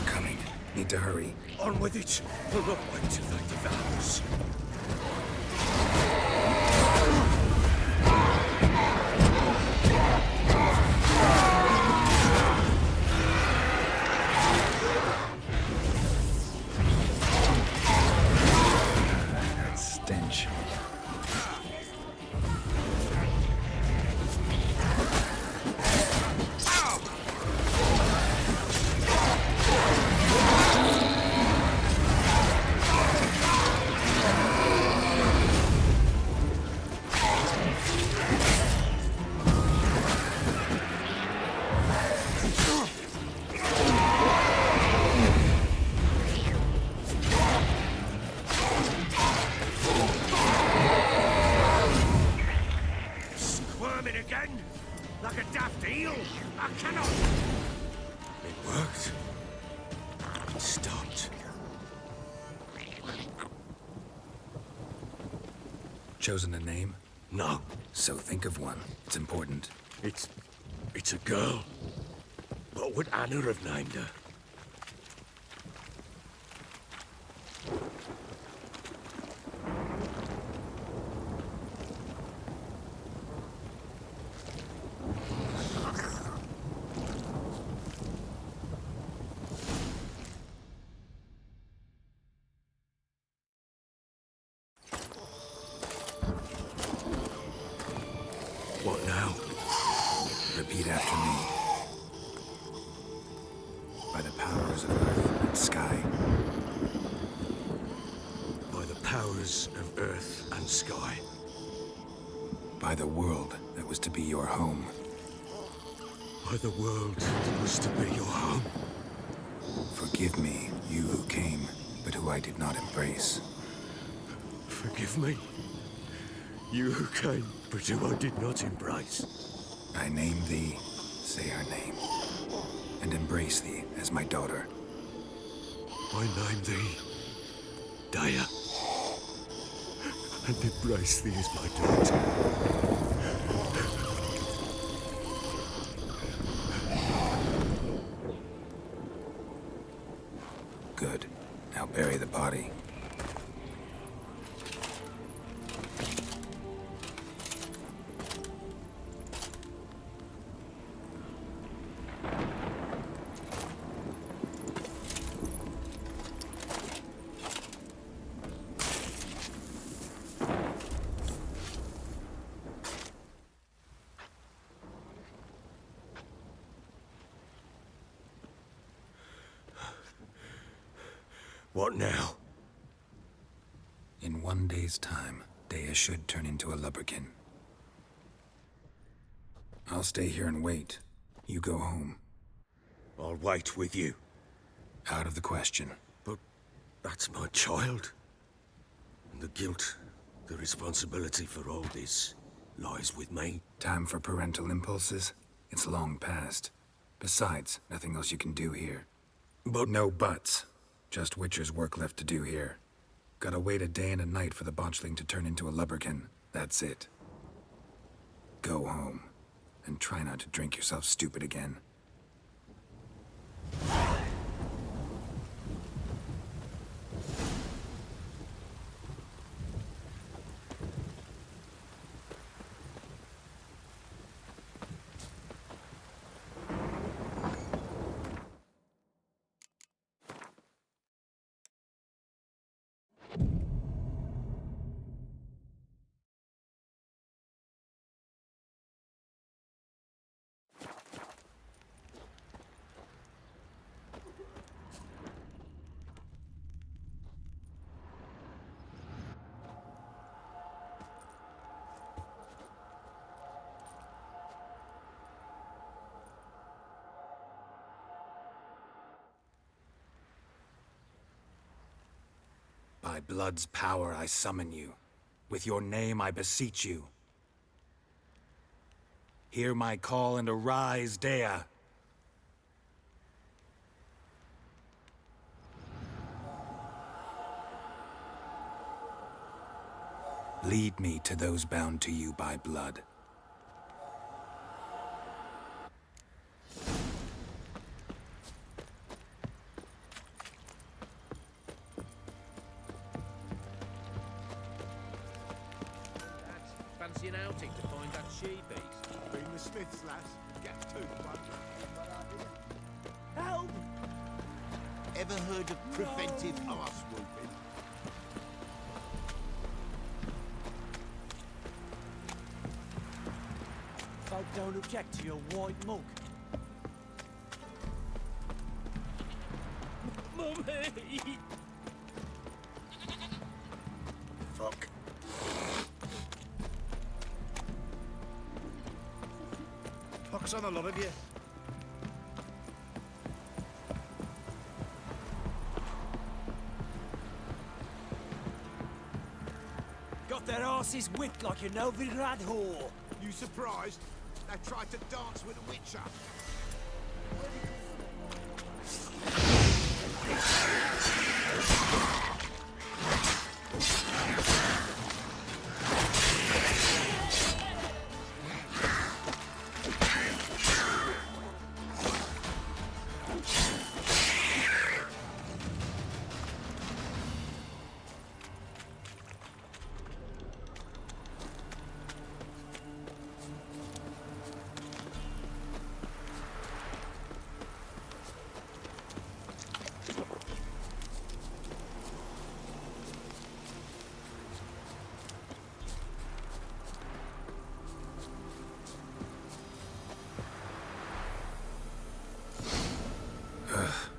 Coming. Need to hurry. On with it. We'll not wait till they devour us. Stench. Squirming again? Like a daft eel? I cannot. It worked. It stopped. Chosen a name? No. So think of one. It's important. It's a girl. What would Anna have named her? What now? Repeat after me. By the powers of earth and sky. By the powers of earth and sky. By the world that was to be your home. By the world that was to be your home. Forgive me, you who came, but who I did not embrace. Forgive me. You who came, but who I did not embrace. I name thee, say her name, and embrace thee as my daughter. I name thee, Dea, and embrace thee as my daughter. Good. Now bury the body. What now? In 1 day's time, Dea should turn into a lubberkin. I'll stay here and wait. You go home. I'll wait with you. Out of the question. But that's my child. And the guilt, the responsibility for all this lies with me. Time for parental impulses? It's long past. Besides, nothing else you can do here. But no buts. Just Witcher's work left to do here. Gotta wait a day and a night for the botchling to turn into a lubberkin. That's it. Go home. And try not to drink yourself stupid again. By blood's power I summon you. With your name I beseech you. Hear my call and arise, Dea. Lead me to those bound to you by blood. Fancy an outing to find that she-beast? Bring the Smiths, lass. Get to one. Help! Ever heard of preventive arse whooping? Folk don't object to your white mug. Mummy! Fuck. Pox on a lot of you. Got their asses whipped like a Novigrad whore. You surprised? They tried to dance with a Witcher.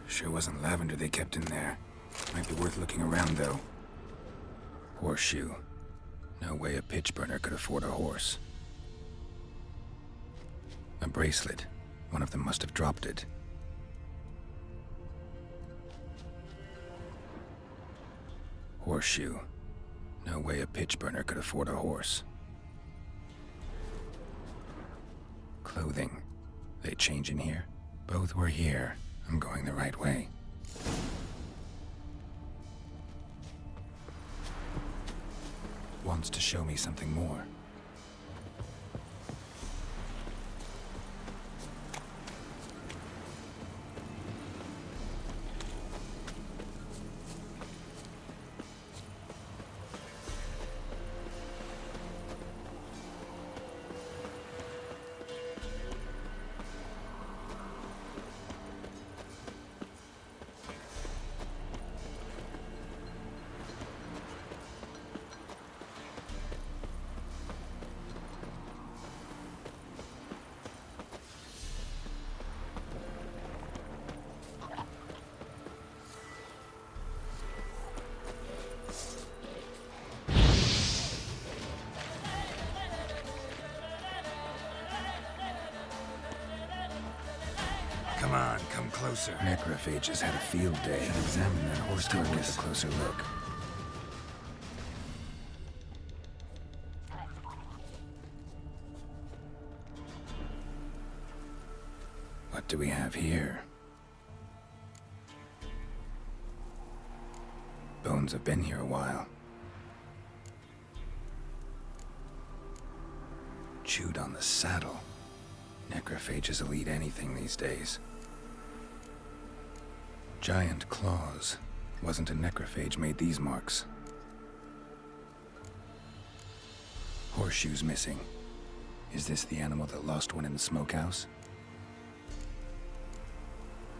Sure wasn't lavender they kept in there. Might be worth looking around, though. Horseshoe. No way a pitch burner could afford a horse. A bracelet. One of them must have dropped it. horseshoe. No way a pitch burner could afford a horse. Clothing. They change in here? Both were here. I'm going the right way. Wants to show me something more. Come on, come closer. Necrophages had a field day. Examine that horse carcass. A closer look. What do we have here? Bones have been here a while. Chewed on the saddle. Necrophages will eat anything these days. Giant claws. Wasn't a necrophage made these marks. Horseshoes missing. Is this the animal that lost one in the smokehouse?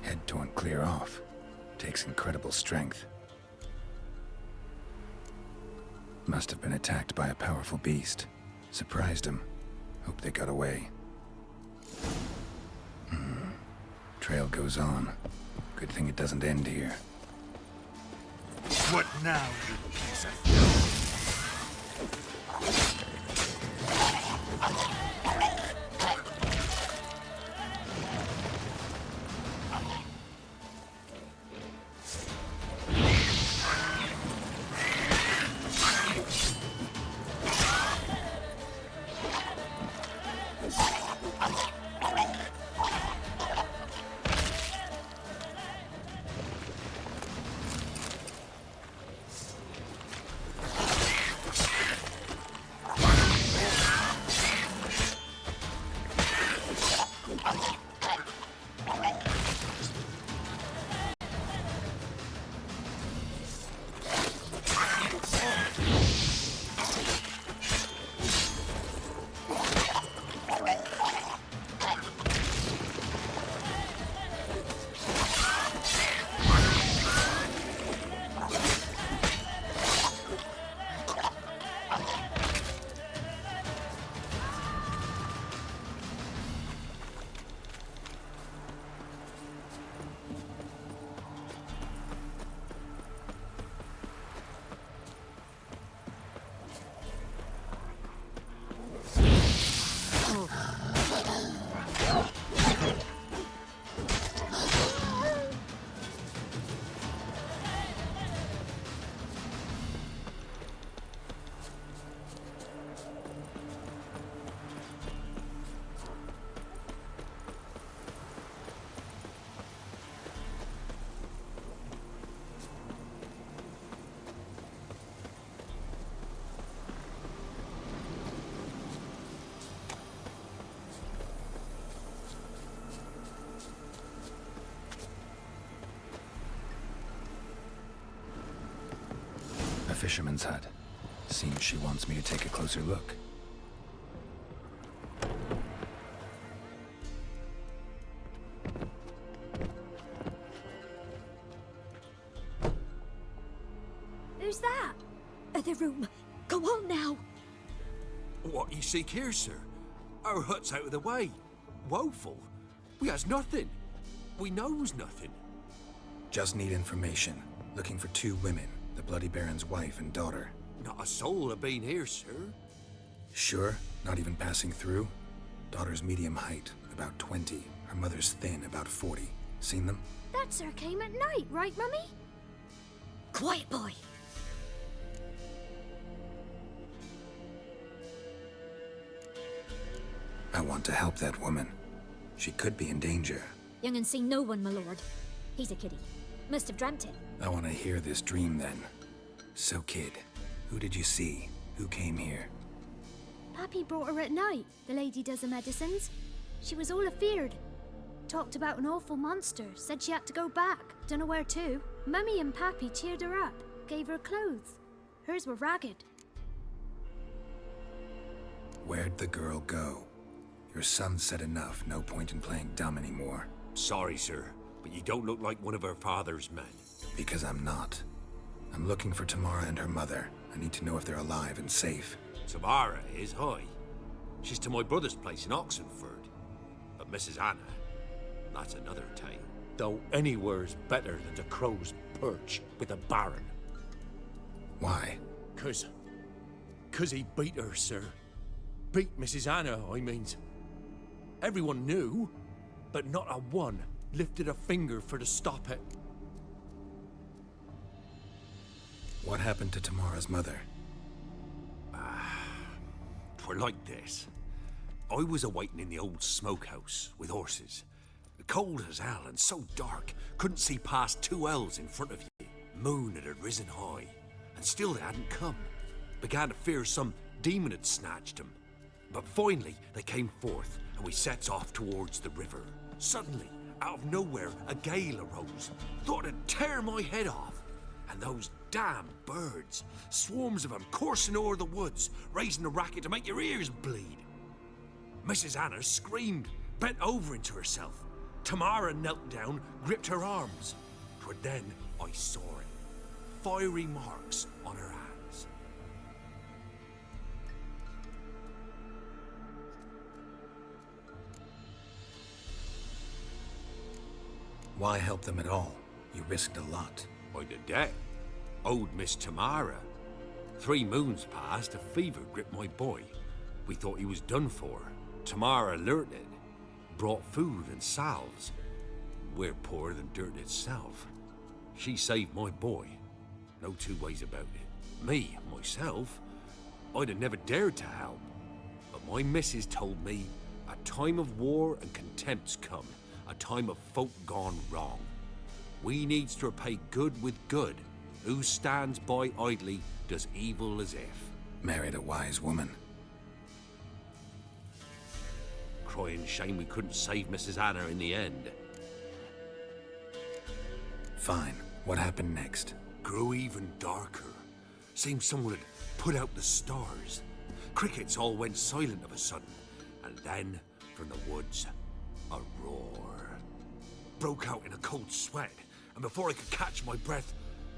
Head torn clear off. Takes incredible strength. Must have been attacked by a powerful beast. Surprised him. Hope they got away. Trail goes on. Good thing it doesn't end here. What now, you piece of filth? A fisherman's hut. Seems she wants me to take a closer look. Who's that? Other room. Go on now. What you seek here, sir? Our hut's out of the way. Woeful. We has nothing. We knows nothing. Just need information. Looking for 2 women. The Bloody Baron's wife and daughter. Not a soul have been here, sir. Sure? Not even passing through? Daughter's medium height, about 20. Her mother's thin, about 40. Seen them? That sir came at night, right, Mummy? Quiet, boy. want to help that woman. She could be in danger. Young and seen no one, my lord. He's a kiddie. Must have dreamt it. I want to hear this dream then. So, kid, who did you see? Who came here? Pappy brought her at night, the lady does the medicines. She was all afeared. Talked about an awful monster, said she had to go back, dunno where to. Mummy and Pappy cheered her up, gave her clothes. Hers were ragged. Where'd the girl go? Your son said enough, no point in playing dumb anymore. Sorry, sir, but you don't look like one of her father's men. Because I'm not. I'm looking for Tamara and her mother. I need to know if they're alive and safe. Tamara is, hi. She's to my brother's place in Oxenford. But Mrs. Anna, that's another tale. Though anywhere's better than the Crow's Perch with a baron. Why? 'Cause he beat her, sir. Beat Mrs. Anna, I means. Everyone knew, but not a one lifted a finger for to stop it. What happened to Tamara's mother? Twere like this. I was awaiting in the old smokehouse with horses. Cold as hell and so dark, couldn't see past 2 ells in front of you. Moon had risen high, and still they hadn't come. Began to fear some demon had snatched them. But finally, they came forth, and we sets off towards the river. Suddenly, out of nowhere, a gale arose. Thought it'd tear my head off. And those damn birds, swarms of them coursing o'er the woods, raising a racket to make your ears bleed. Mrs. Anna screamed, bent over into herself. Tamara knelt down, gripped her arms. 'Twere then I saw it. Fiery marks on her hands. Why help them at all? You risked a lot. By the debt. Owed Miss Tamara. 3 moons passed, a fever gripped my boy. We thought he was done for. Tamara alerted. Brought food and salves. We're poorer than dirt itself. She saved my boy. No 2 ways about it. Me, myself, I'd have never dared to help. But my missus told me a time of war and contempt's come. A time of folk gone wrong. We needs to repay good with good. Who stands by idly does evil as if. Married a wise woman. Crying shame we couldn't save Mrs. Anna in the end. Fine. What happened next? Grew even darker. Seemed someone had put out the stars. Crickets all went silent of a sudden. And then, from the woods, a roar. Broke out in a cold sweat. And before I could catch my breath,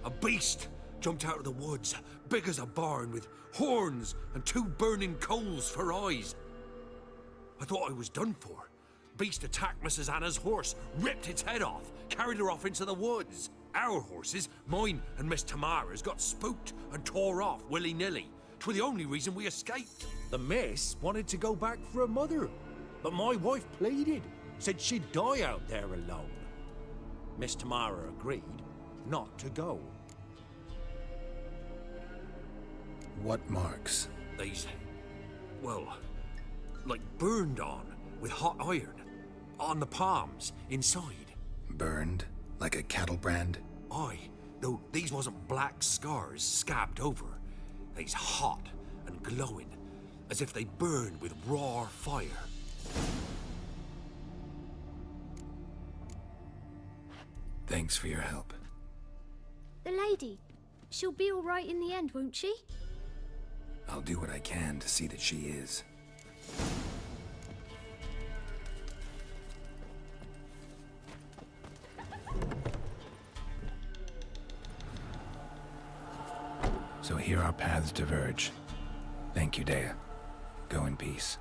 a beast jumped out of the woods, big as a barn, with horns and 2 burning coals for eyes. I thought I was done for. Beast attacked Mrs. Anna's horse, ripped its head off, carried her off into the woods. Our horses, mine and Miss Tamara's, got spooked and tore off willy-nilly. 'Twere the only reason we escaped. The miss wanted to go back for her mother, but my wife pleaded, said she'd die out there alone. Miss Tamara agreed not to go. What marks? These, well, like burned on with hot iron. On the palms, inside. Burned? Like a cattle brand? Aye, though these wasn't black scars scabbed over. They's hot and glowing, as if they burned with raw fire. Thanks for your help. The lady, she'll be all right in the end, won't she? I'll do what I can to see that she is. So here our paths diverge. Thank you, Dea. Go in peace.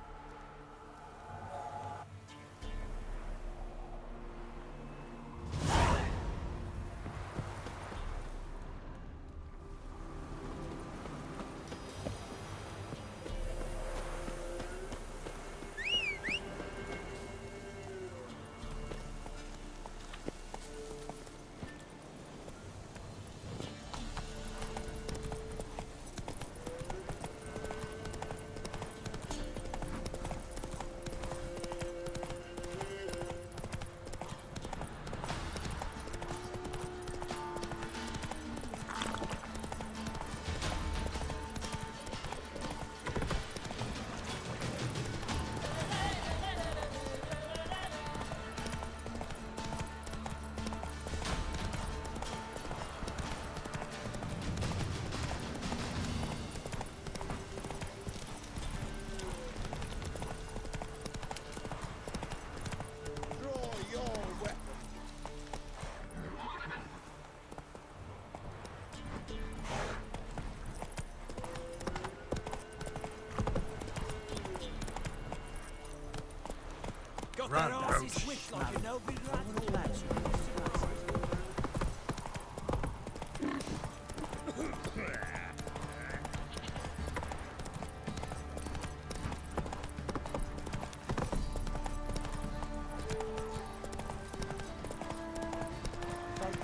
Got that arse's whipped like an Elvis rat.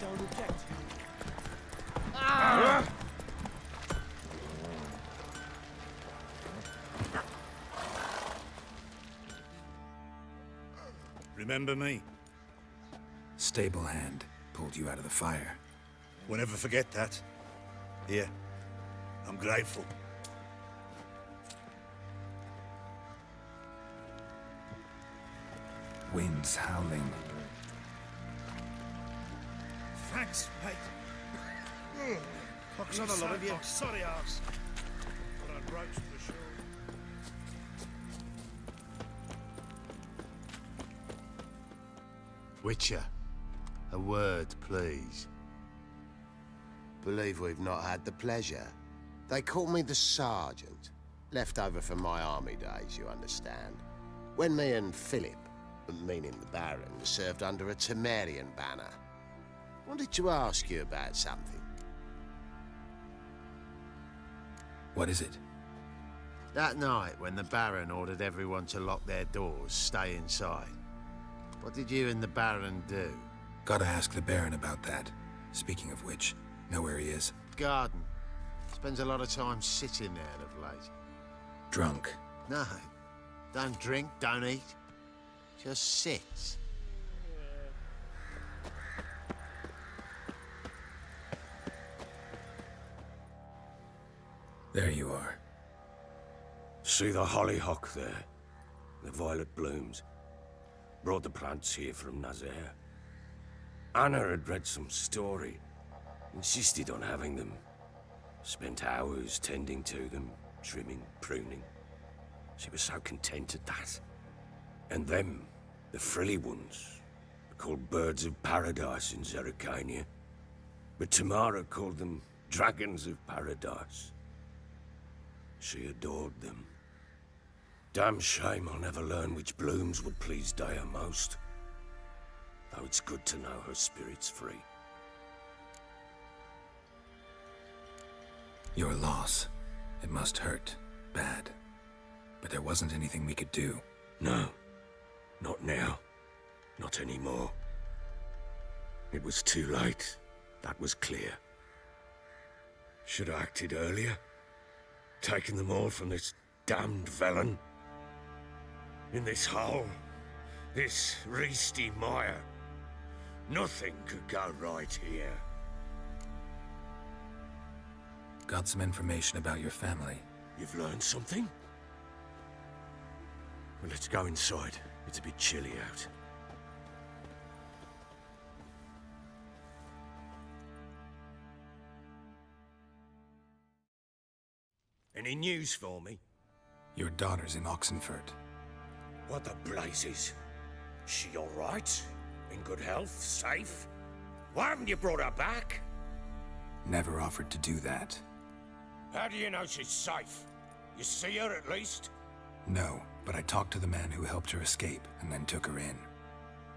Don't object. Remember me? Stable hand pulled you out of the fire. We'll never forget that. Here, I'm grateful. Winds howling. Thanks, mate. Pox on a lot of you. Sorry, arse. But I'd roast for sure. Witcher, a word, please. Believe we've not had the pleasure. They call me the Sergeant. Left over from my army days, you understand. When me and Philip, meaning the Baron, served under a Temerian banner. Wanted to ask you about something. What is it? That night, when the Baron ordered everyone to lock their doors, stay inside, what did you and the Baron do? Gotta ask the Baron about that. Speaking of which, know where he is? Garden. Spends a lot of time sitting there of late. Drunk. No. Don't drink, don't eat. Just sits. There you are. See the hollyhock there? The violet blooms. Brought the plants here from Nazaire. Anna had read some story. Insisted on having them. Spent hours tending to them, trimming, pruning. She was so content at that. And them, the frilly ones, are called birds of paradise in Zerrikania. But Tamara called them dragons of paradise. She adored them. Damn shame I'll never learn which blooms would please Daya most. Though it's good to know her spirit's free. Your loss. It must hurt. Bad. But there wasn't anything we could do. No. Not now. Not anymore. It was too late. That was clear. Should have acted earlier. Taken them all from this damned Velen. In this hole. This reesty mire. Nothing could go right here. Got some information about your family. You've learned something? Well, let's go inside. It's a bit chilly out. Any news for me? Your daughter's in Oxenfurt. What the blazes? She all right? In good health? Safe? Why haven't you brought her back? Never offered to do that. How do you know she's safe? You see her at least? No, but I talked to the man who helped her escape and then took her in.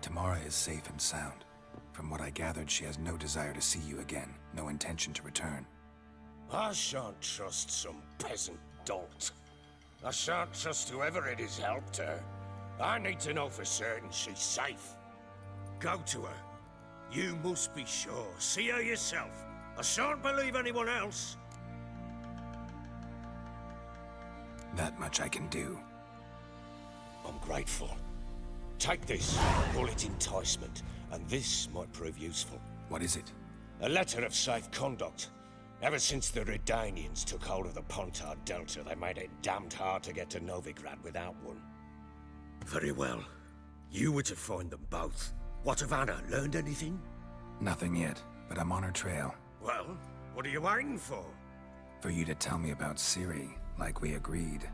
Tamara is safe and sound. From what I gathered, she has no desire to see you again, no intention to return. I shan't trust some peasant dolt. I shan't trust whoever it is helped her. I need to know for certain she's safe. Go to her. You must be sure. See her yourself. I shan't believe anyone else. That much I can do. I'm grateful. Take this. Call it enticement. And this might prove useful. What is it? A letter of safe conduct. Ever since the Redanians took hold of the Pontard Delta, they made it damned hard to get to Novigrad without one. Very well. You were to find them both. What of Anna? Learned anything? Nothing yet, but I'm on her trail. Well, what are you waiting for? For you to tell me about Ciri, like we agreed.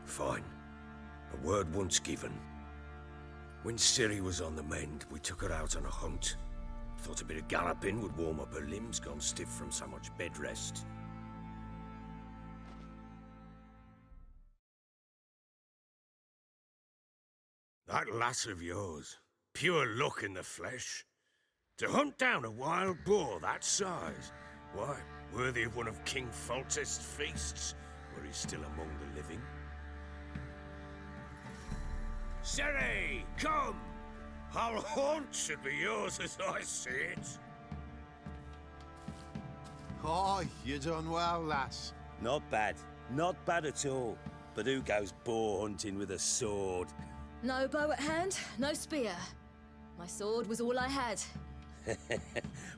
Fine. A word once given. When Ciri was on the mend, we took her out on a hunt. Thought a bit of galloping would warm up her limbs gone stiff from so much bed rest. That lass of yours, pure luck in the flesh. To hunt down a wild boar that size, why, worthy of one of King Foltest's feasts, were he still among the living. Sere, come! Hull Haunt should be yours as I see it. Aye, you done well, lass. Not bad. Not bad at all. But who goes boar hunting with a sword? No bow at hand, no spear. My sword was all I had.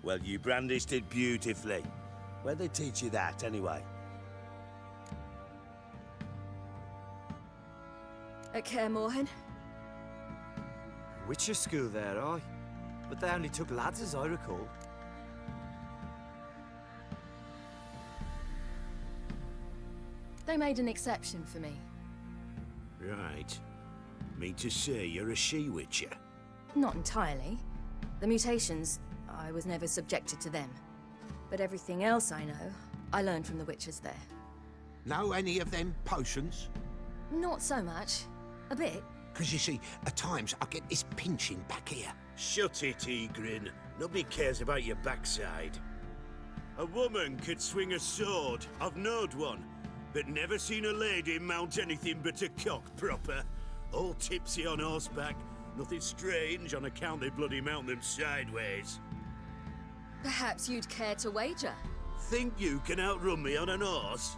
Well, you brandished it beautifully. Where'd they teach you that, anyway? At Kaer Morhen. Witcher school there, aye. But they only took lads, as I recall. They made an exception for me. Right. Mean to say you're a she-witcher? Not entirely. The mutations, I was never subjected to them. But everything else I know, I learned from the witches there. Know any of them potions? Not so much. A bit. Because you see, at times I get this pinching back here. Shut it, Egrin. Nobody cares about your backside. A woman could swing a sword. I've knowed one. But never seen a lady mount anything but a cock proper. All tipsy on horseback. Nothing strange on account they bloody mount them sideways. Perhaps you'd care to wager? Think you can outrun me on an horse?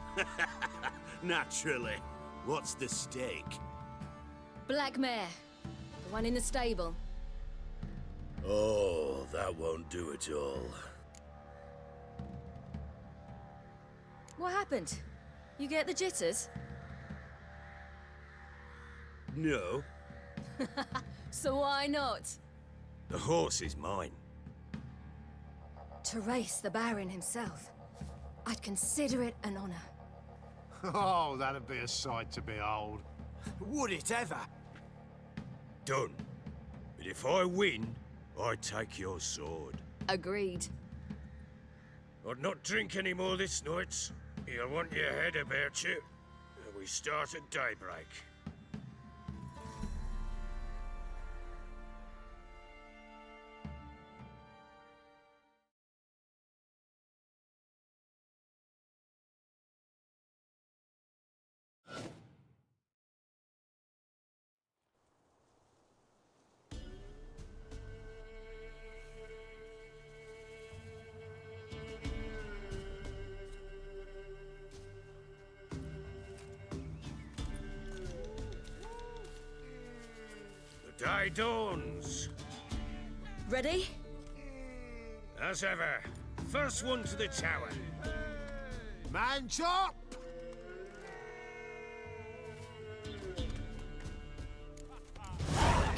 Naturally. What's the stake? Black mare. The one in the stable. Oh, that won't do it all. What happened? You get the jitters? No. So why not? The horse is mine. To race the Baron himself. I'd consider it an honor. Oh, that'd be a sight to behold. Would it ever? Done. But if I win, I take your sword. Agreed. I'd not drink any more this night. You'll want your head about you. We start at daybreak. The day dawns. Ready? As ever, first one to the tower. Man chop!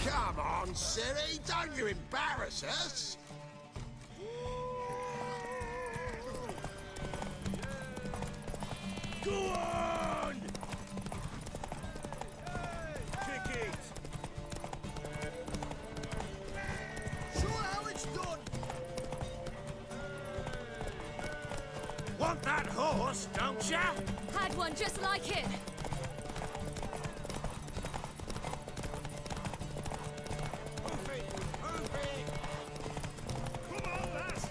Come on, Siri, don't you embarrass us! Go on! Kick it! Show how it's done! Want that horse, don't ya? Had one just like it. Come on, lass!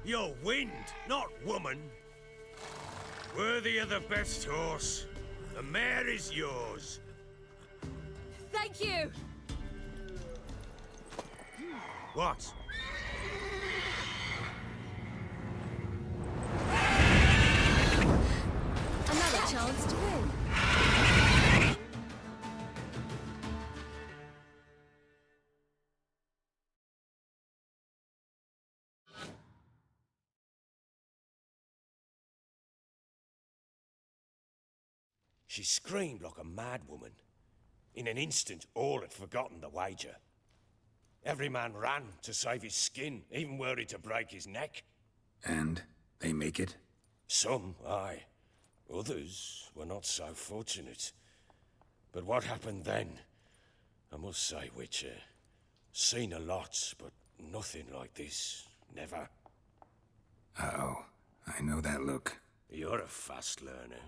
You're wind, not woman. Worthy of the best horse. The mare is yours. Thank you. What? Another chance to win. She screamed like a mad woman. In an instant, all had forgotten the wager. Every man ran to save his skin, even were he to break his neck. And they make it? Some, aye. Others were not so fortunate. But what happened then? I must say, Witcher, seen a lot, but nothing like this. Never. Uh-oh. I know that look. You're a fast learner.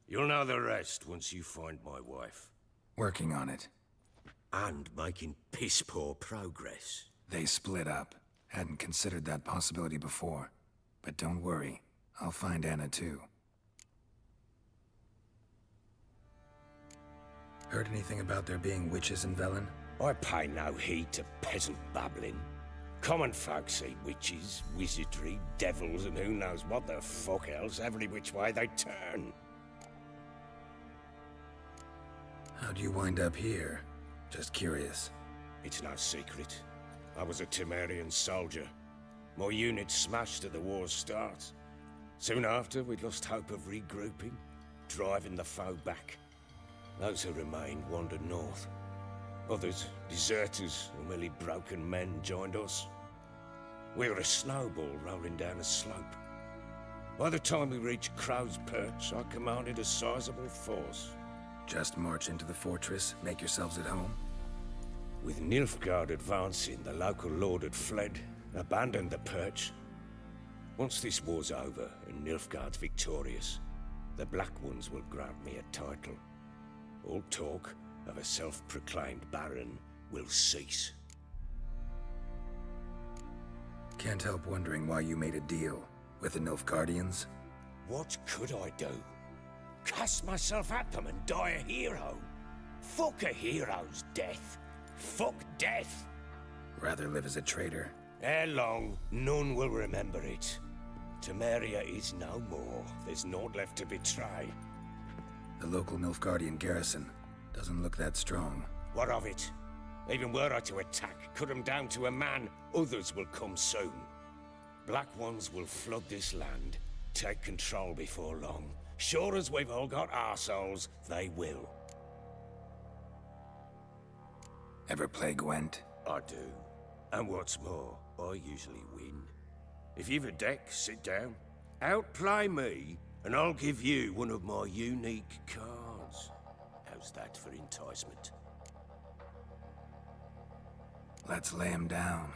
You'll know the rest once you find my wife. Working on it. And making piss-poor progress. They split up. Hadn't considered that possibility before. But don't worry. I'll find Anna too. Heard anything about there being witches in Velen? I pay no heed to peasant babbling. Common folk see witches, wizardry, devils, and who knows what the fuck else every which way they turn. How'd you wind up here? Just curious. It's no secret. I was a Temerian soldier. My unit smashed at the war's start. Soon after, we'd lost hope of regrouping, driving the foe back. Those who remained wandered north. Others, deserters or merely broken men, joined us. We were a snowball rolling down a slope. By the time we reached Crow's Perch, I commanded a sizable force. Just march into the fortress, make yourselves at home? With Nilfgaard advancing, the local lord had fled, abandoned the Perch. Once this war's over and Nilfgaard's victorious, the Black Ones will grant me a title. All talk of a self-proclaimed baron will cease. Can't help wondering why you made a deal with the Nilfgaardians. What could I do? Cast myself at them and die a hero? Fuck a hero's death. Fuck death. Rather live as a traitor. Ere long, none will remember it. Temeria is no more. There's naught left to betray. The local Nilfgaardian garrison doesn't look that strong. What of it? Even were I to attack, cut them down to a man, others will come soon. Black Ones will flood this land, take control before long. Sure as we've all got arseholes, they will. Ever play Gwent? I do. And what's more, I usually win. If you've a deck, sit down. Outplay me, and I'll give you one of my unique cards. How's that for enticement? Let's lay him down.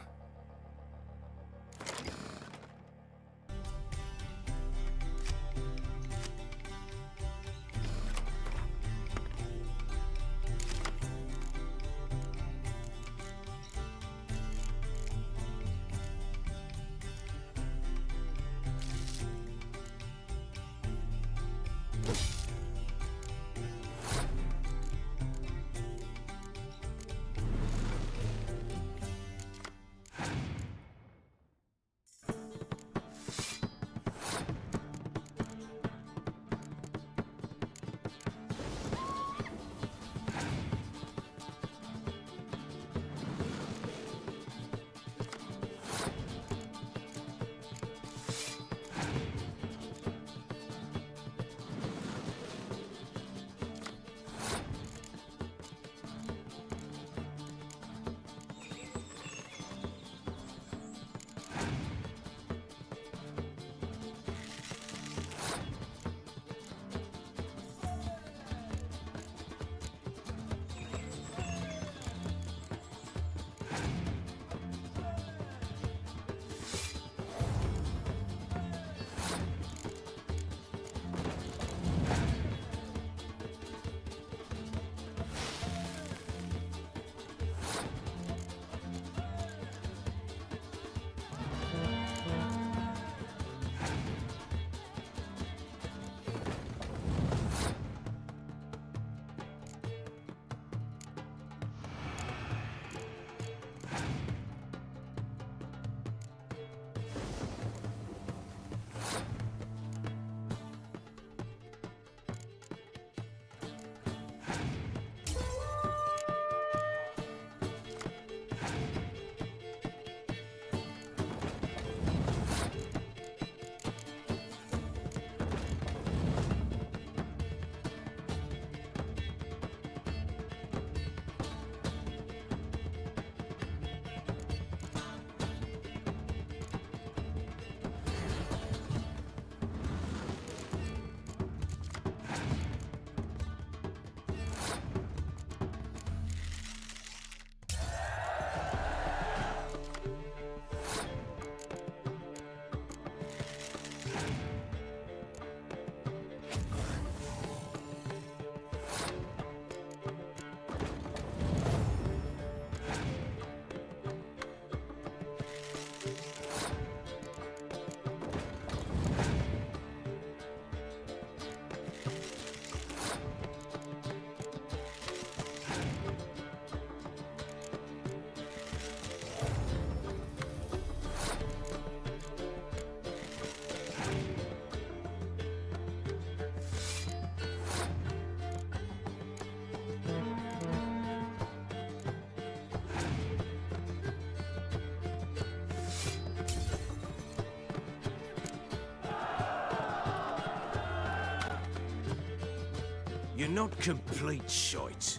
You're not complete shite,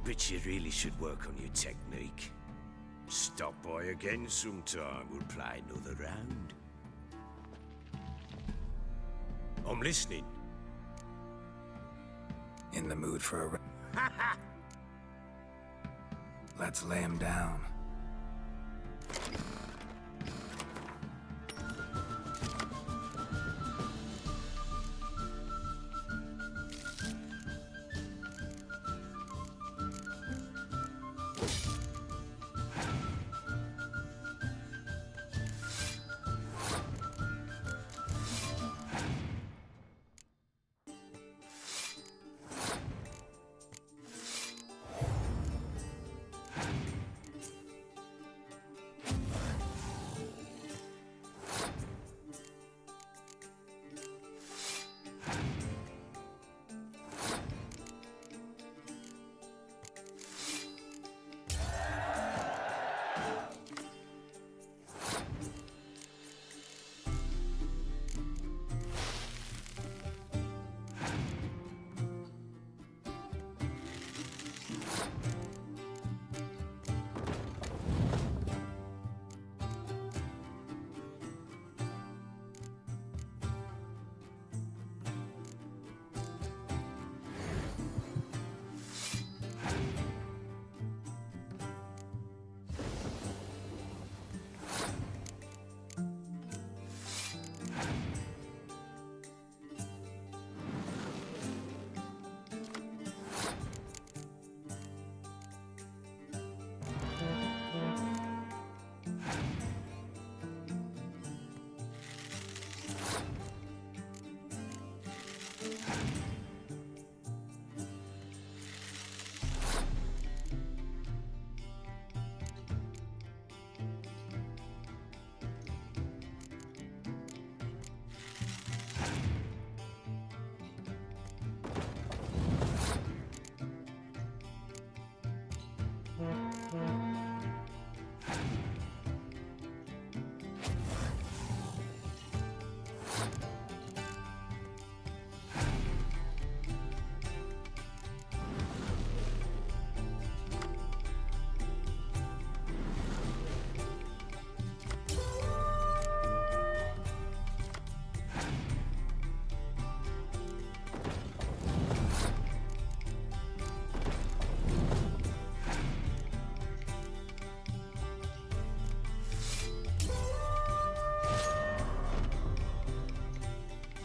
but you really should work on your technique. Stop by again sometime, we'll play another round. I'm listening. In the mood for a... Let's lay him down.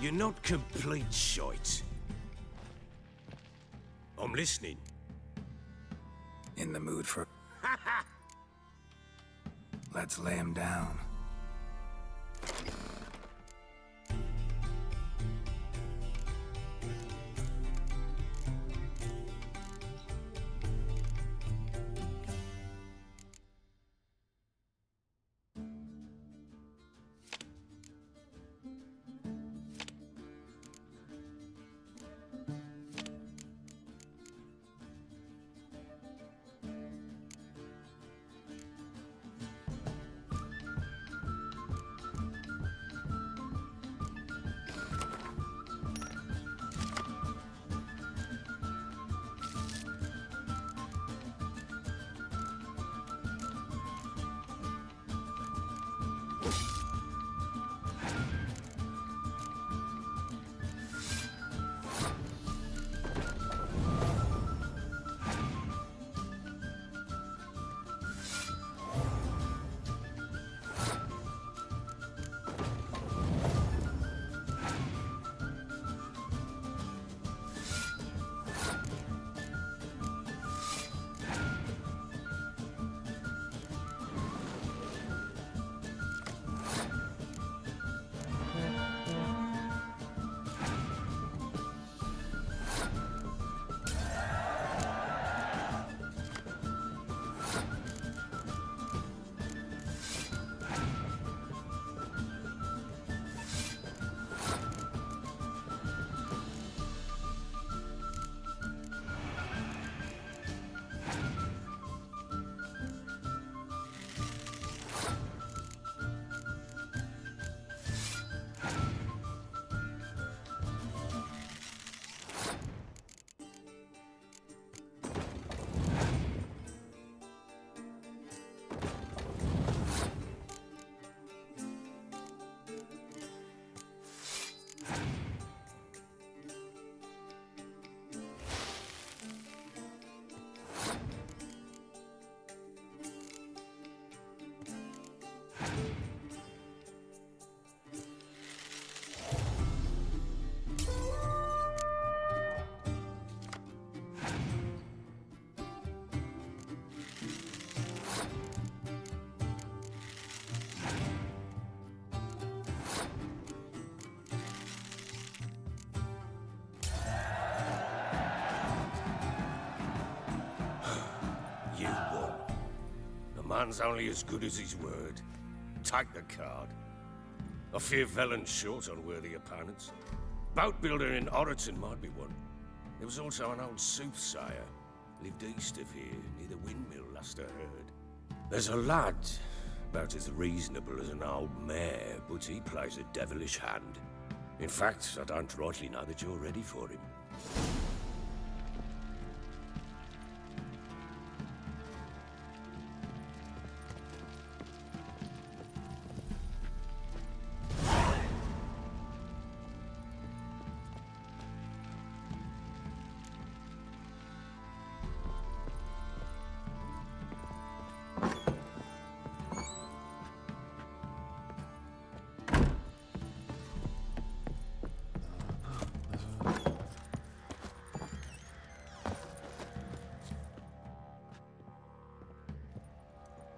You're not complete shite. I'm listening. In the mood for... Let's lay him down. man's only as good as his word. Take the card. I fear Velen's short on worthy opponents. Boat builder in Oroton might be one. There was also an old soothsayer. Lived east of here, near the windmill, last I heard. There's a lad, about as reasonable as an old mare, but he plays a devilish hand. In fact, I don't rightly know that you're ready for him.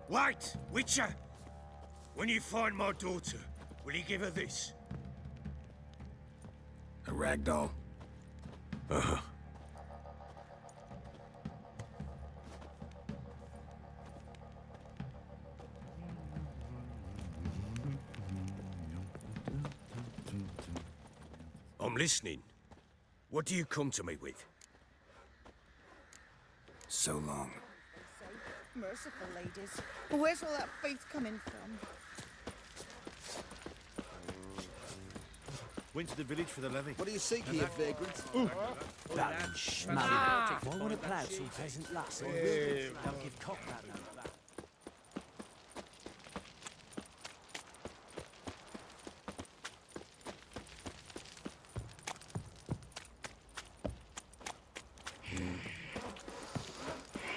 Wait, Witcher! When you find my daughter, will you give her this? A rag doll. Uh-huh. I'm listening. What do you come to me with? So long. Merciful ladies. Where's all that faith coming from? Went to the village for the levy. What do you seek here, vagrants? That schmarry. Why would a plough some peasant lass? Or they'll give cock that note.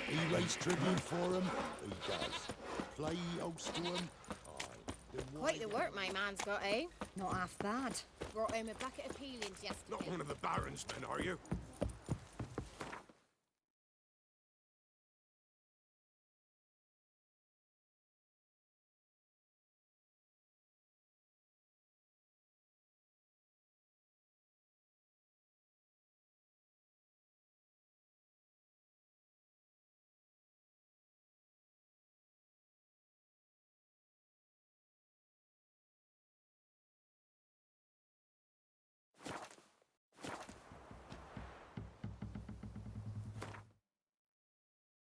He raised tribute for him. He does. Play host to him. Quite the work my man's got, eh? Not half bad. Brought home a bucket of peelings yesterday. Not one of the Baron's men, are you?